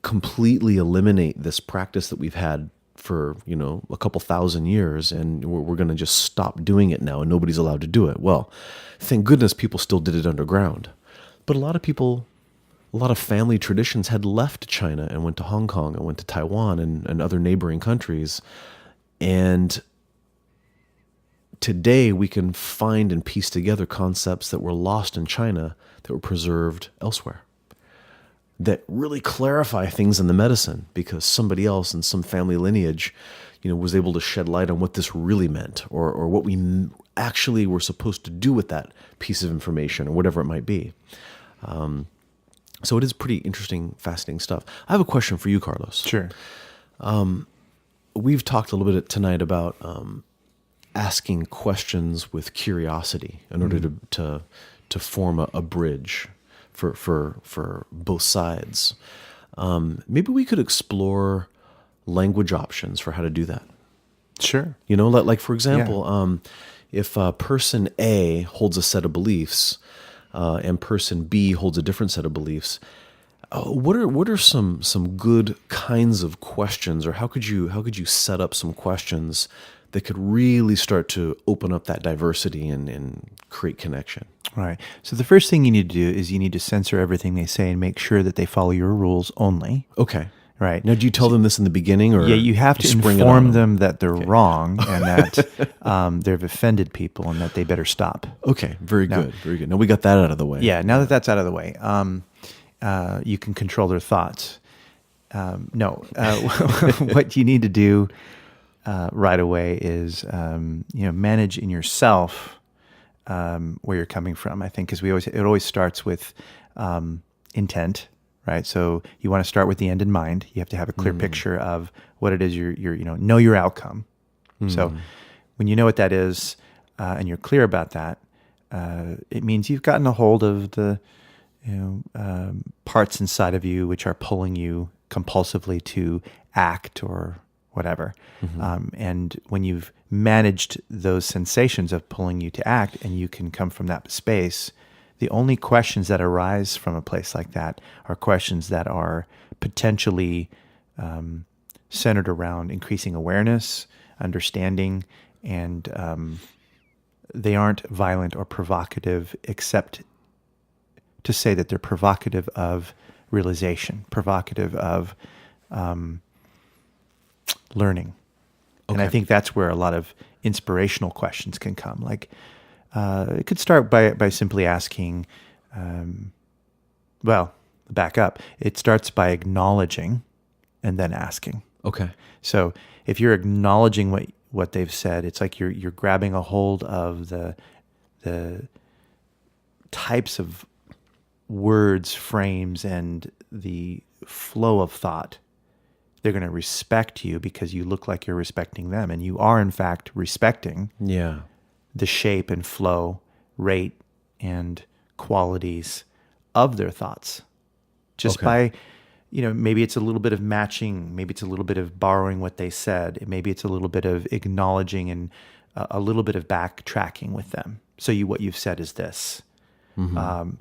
completely eliminate this practice that we've had for, a couple thousand years, and we're going to just stop doing it now, and nobody's allowed to do it. Well, thank goodness people still did it underground. But a lot of family traditions had left China and went to Hong Kong and went to Taiwan and other neighboring countries. And today we can find and piece together concepts that were lost in China that were preserved elsewhere, that really clarify things in the medicine because somebody else in some family lineage, was able to shed light on what this really meant or what we actually were supposed to do with that piece of information or whatever it might be. So it is pretty interesting, fascinating stuff. I have a question for you, Carlos. Sure. We've talked a little bit tonight about asking questions with curiosity in order to form a bridge for both sides. Maybe we could explore language options for how to do that. Sure. Like for example, if person A holds a set of beliefs and person B holds a different set of beliefs, what are some good kinds of questions, or how could you set up some questions that could really start to open up that diversity and create connection? Right. So the first thing you need to do is you need to censor everything they say and make sure that they follow your rules only. Okay. Right. Now, do you tell them this in the beginning, or you have to spring inform them that they're wrong and that they've offended people and that they better stop. Okay. Very good. Very good. Now we got that out of the way. Yeah. Now that that's out of the way, you can control their thoughts. What you need to do right away is manage in yourself where you're coming from. I think because it always starts with intent. Right. So you want to start with the end in mind. You have to have a clear picture of what it is know your outcome. So when you know what that is, and you're clear about that, it means you've gotten a hold of the, parts inside of you which are pulling you compulsively to act or whatever. And when you've managed those sensations of pulling you to act, and you can come from that space, the only questions that arise from a place like that are questions that are potentially centered around increasing awareness, understanding, and they aren't violent or provocative, except to say that they're provocative of realization, provocative of learning. Okay. And I think that's where a lot of inspirational questions can come. Like, it could start by simply asking, back up. It starts by acknowledging and then asking. Okay. So if you're acknowledging what they've said, it's like you're grabbing a hold of the types of words, frames, and the flow of thought. They're going to respect you because you look like you're respecting them, and you are in fact respecting the shape and flow, rate, and qualities of their thoughts. Just by, maybe it's a little bit of matching, maybe it's a little bit of borrowing what they said, maybe it's a little bit of acknowledging and a little bit of backtracking with them. So what you've said is this. Am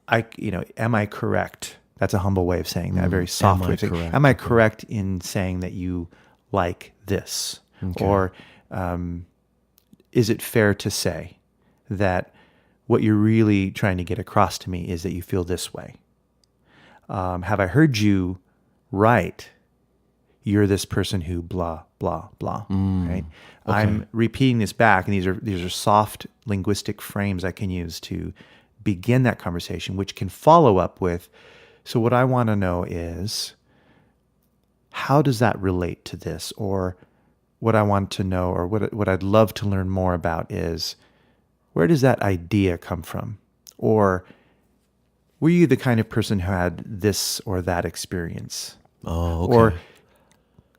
I correct? That's a humble way of saying that, a very soft way of saying, am I correct in saying that you like this? Okay. Or is it fair to say that what you're really trying to get across to me is that you feel this way? Have I heard you right? You're this person who blah, blah, blah, right? Okay. I'm repeating this back, and these are soft linguistic frames I can use to begin that conversation, which can follow up with, so what I want to know is, how does that relate to this? Or what I want to know, or what I'd love to learn more about is, where does that idea come from? Or were you the kind of person who had this or that experience? Oh, okay. Or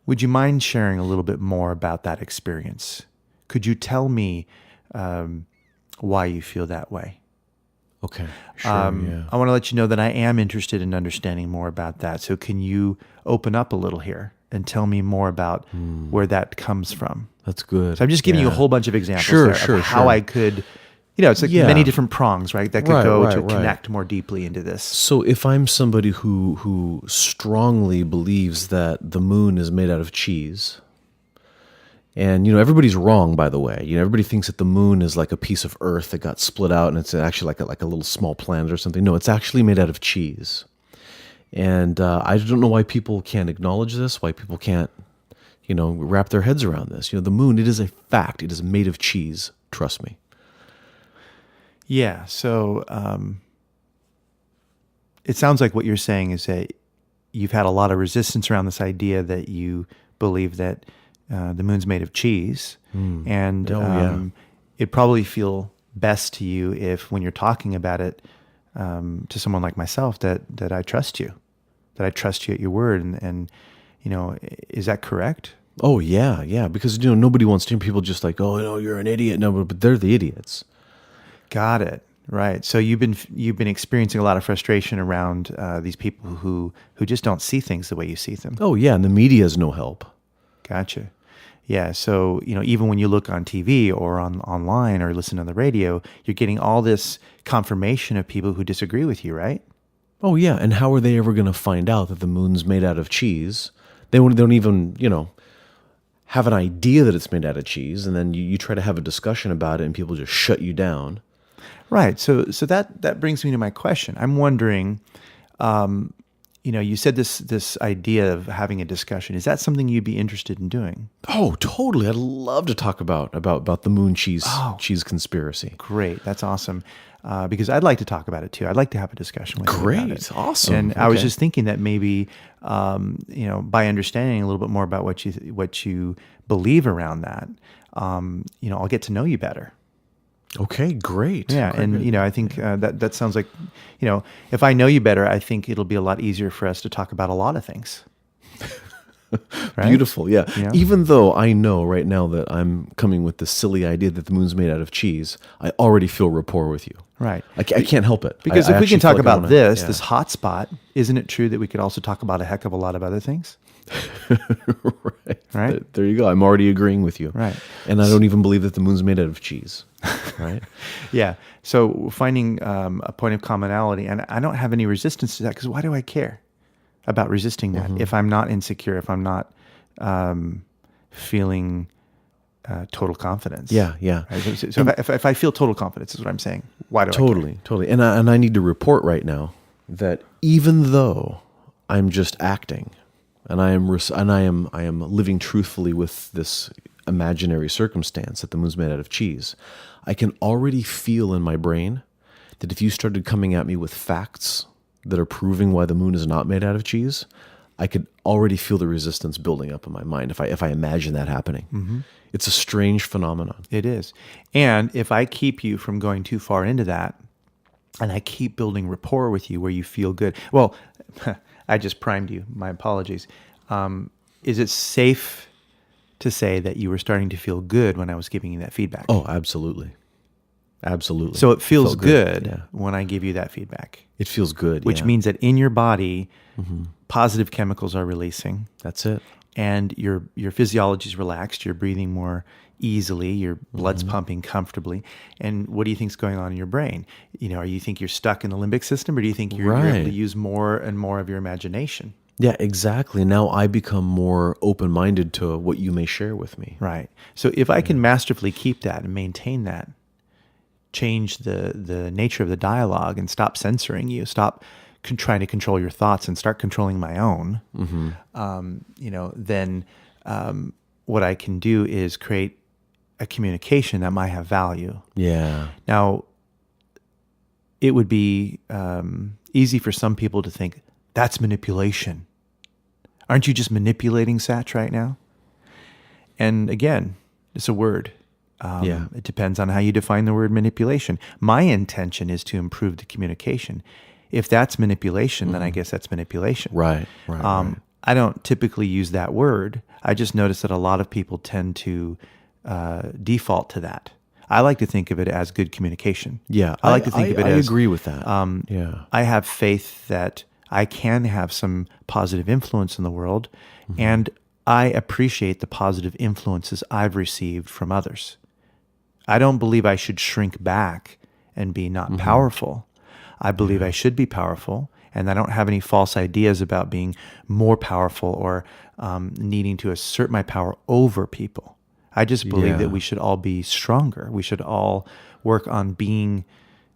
would you mind sharing a little bit more about that experience? Could you tell me why you feel that way? Okay, sure, yeah. I want to let you know that I am interested in understanding more about that. So can you open up a little here? and tell me more about where that comes from. That's good. So I'm just giving you a whole bunch of examples Sure, there of how I could, it's like many different prongs, right? That could go to connect more deeply into this. So if I'm somebody who strongly believes that the moon is made out of cheese, and everybody's wrong, by the way. Everybody thinks that the moon is like a piece of earth that got split out and it's actually like a little small planet or something. No, it's actually made out of cheese. And I don't know why people can't acknowledge this, why people can't, wrap their heads around this. The moon, it is a fact. It is made of cheese. Trust me. Yeah. So it sounds like what you're saying is that you've had a lot of resistance around this idea that you believe that the moon's made of cheese. And it'd probably feel best to you if, when you're talking about it to someone like myself, that I trust you, that I trust you at your word. And is that correct? Oh, yeah. Because, nobody wants to hear people just like, oh, no, you're an idiot. No, but they're the idiots. Got it. Right. So you've been experiencing a lot of frustration around these people who just don't see things the way you see them. Oh, yeah. And the media is no help. Gotcha. Yeah. So, even when you look on TV or online or listen on the radio, you're getting all this confirmation of people who disagree with you, right? Oh, yeah. And how are they ever going to find out that the moon's made out of cheese? They don't even, have an idea that it's made out of cheese. And then you try to have a discussion about it and people just shut you down. Right. So that brings me to my question. I'm wondering, you said this idea of having a discussion. Is that something you'd be interested in doing? Oh, totally. I'd love to talk about the moon cheese conspiracy. Great. That's awesome. Because I'd like to talk about it too. I'd like to have a discussion with you about it. Awesome. And I was just thinking that maybe, by understanding a little bit more about what you believe around that, I'll get to know you better. Okay, great. Yeah, great, and great. I think that sounds like, if I know you better, I think it'll be a lot easier for us to talk about a lot of things. Right? Beautiful, yeah. Even though I know right now that I'm coming with the silly idea that the moon's made out of cheese, I already feel rapport with you. Right. I can't help it. Because I if we can actually feel talk like about this yeah. this hot spot, isn't it true that we could also talk about a heck of a lot of other things? Right. There you go. I'm already agreeing with you. Right. And I don't even believe that the moon's made out of cheese. Right. Yeah. So finding a point of commonality, and I don't have any resistance to that, because why do I care about resisting that if I'm not insecure, if I'm not feeling total confidence? Yeah. Right? So if I feel total confidence, is what I'm saying. Why do I care? Totally. And I need to report right now that even though I'm just acting, and I am living truthfully with this imaginary circumstance that the moon's made out of cheese, I can already feel in my brain that if you started coming at me with facts that are proving why the moon is not made out of cheese, I could already feel the resistance building up in my mind if I imagine that happening. Mm-hmm. It's a strange phenomenon. It is. And if I keep you from going too far into that, and I keep building rapport with you where you feel good, well, I just primed you. My apologies. Is it safe to say that you were starting to feel good when I was giving you that feedback? Oh, absolutely. Absolutely. So it feels good when I give you that feedback. It feels good, which means that in your body, positive chemicals are releasing. That's it. And your physiology is relaxed. You're breathing more easily. Your blood's pumping comfortably. And what do you think's going on in your brain? You think you're stuck in the limbic system, or do you think you're able to use more and more of your imagination? Yeah, exactly. Now I become more open-minded to what you may share with me. Right. So if I can masterfully keep that and maintain that, change the nature of the dialogue and stop censoring you, stop trying to control your thoughts and start controlling my own, then what I can do is create a communication that might have value. Yeah. Now, it would be easy for some people to think, that's manipulation. Aren't you just manipulating Satch right now? And again, it's a word. It depends on how you define the word manipulation. My intention is to improve the communication. If that's manipulation, then I guess that's manipulation. Right. I don't typically use that word. I just notice that a lot of people tend to default to that. I like to think of it as good communication. Yeah. I like to think of it as... I agree with that. I have faith that I can have some positive influence in the world, and I appreciate the positive influences I've received from others. I don't believe I should shrink back and be not powerful. I believe I should be powerful, and I don't have any false ideas about being more powerful or needing to assert my power over people. I just believe that we should all be stronger. We should all work on being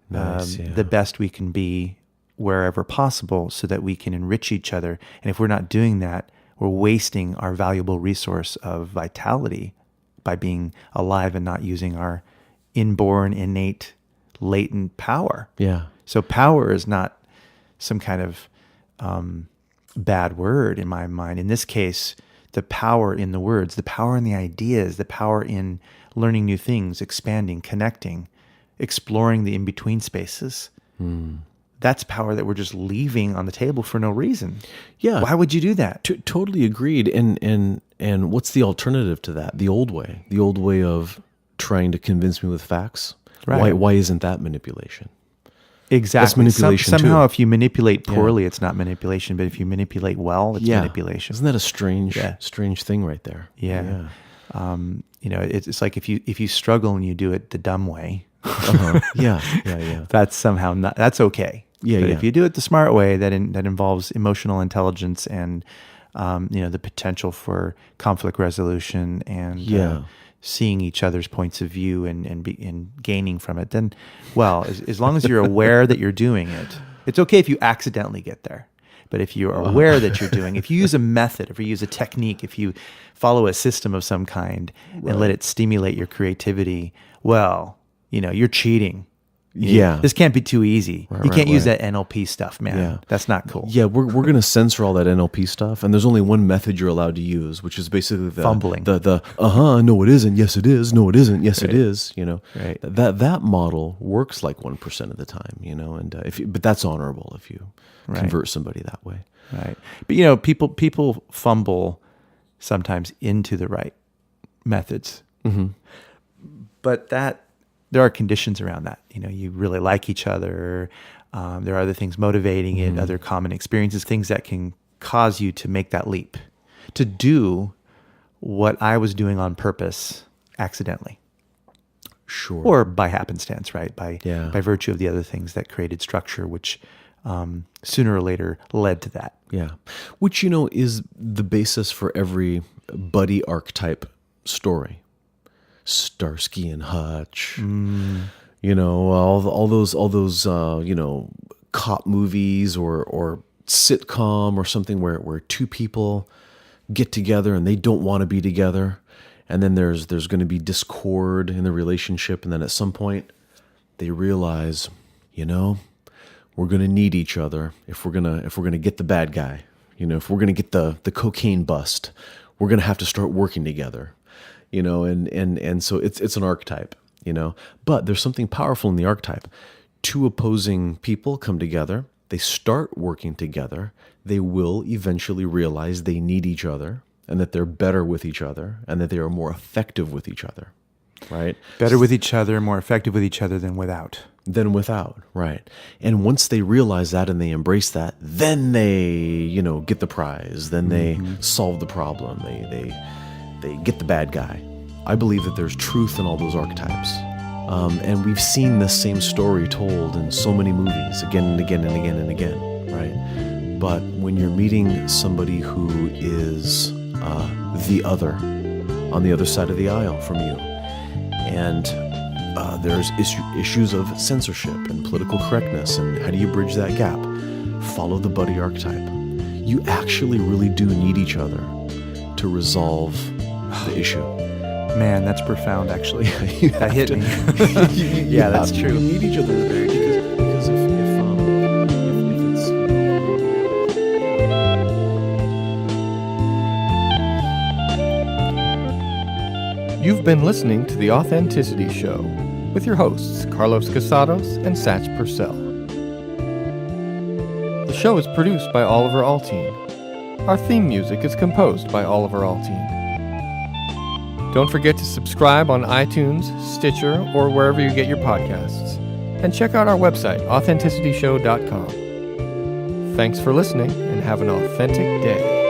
the best we can be wherever possible so that we can enrich each other. And if we're not doing that, we're wasting our valuable resource of vitality by being alive and not using our inborn, innate, latent power. Yeah. So power is not some kind of bad word in my mind. In this case, the power in the words, the power in the ideas, the power in learning new things, expanding, connecting, exploring the in-between spaces. That's power that we're just leaving on the table for no reason. Yeah. Why would you do that? Totally agreed. And what's the alternative to that? The old way of trying to convince me with facts. Right. Why isn't that manipulation? Exactly. That's manipulation somehow, too. if you manipulate poorly, it's not manipulation. But if you manipulate well, it's manipulation. Isn't that a strange thing right there? Yeah. It's like if you struggle and you do it the dumb way. Yeah. That's somehow not. That's okay. But if you do it the smart way, that involves emotional intelligence and the potential for conflict resolution and seeing each other's points of view and gaining from it. Then, well, as long as you're aware that you're doing it, it's okay if you accidentally get there. But if you're aware that you're doing, if you use a method, if you use a technique, if you follow a system of some kind and let it stimulate your creativity, well, you're cheating. This can't be too easy. You can't use that NLP stuff, man. Yeah. That's not cool. Yeah, we're going to censor all that NLP stuff, and there's only one method you're allowed to use, which is basically the fumbling. No it isn't, yes it is, no it isn't, yes it is. Right. That model works like 1% of the time. But that's honorable if you convert somebody that way. Right. But people fumble sometimes into the right methods. But there are conditions around that. You really like each other. There are other things motivating it, other common experiences, things that can cause you to make that leap, to do what I was doing on purpose accidentally. Sure. Or by happenstance, right? By virtue of the other things that created structure, which sooner or later led to that. Yeah. Which, is the basis for every buddy archetype story. Starsky and Hutch, all those cop movies or sitcom or something where two people get together and they don't want to be together, and then there's going to be discord in the relationship, and then at some point they realize, we're going to need each other if we're gonna get the bad guy, if we're gonna get the cocaine bust, we're gonna have to start working together. And so it's an archetype, but there's something powerful in the archetype. Two opposing people come together, they start working together, they will eventually realize they need each other and that they're better with each other and that they are more effective with each other, right? Better with each other, more effective with each other than without. Right. And once they realize that and they embrace that, then they, get the prize, then they solve the problem, they get the bad guy. I believe that there's truth in all those archetypes. And we've seen this same story told in so many movies again and again and again and again, right? But when you're meeting somebody who is the other, on the other side of the aisle from you, and there's issues of censorship and political correctness, and how do you bridge that gap? Follow the buddy archetype. You actually really do need each other to resolve the issue. Man, that's profound, actually. That hit me. Yeah, that's true. You need each other because if it's... You've been listening to The Authenticity Show with your hosts, Carlos Casados and Satch Purcell. The show is produced by Oliver Altine. Our theme music is composed by Oliver Altine. Don't forget to subscribe on iTunes, Stitcher, or wherever you get your podcasts. And check out our website, authenticityshow.com. Thanks for listening and have an authentic day.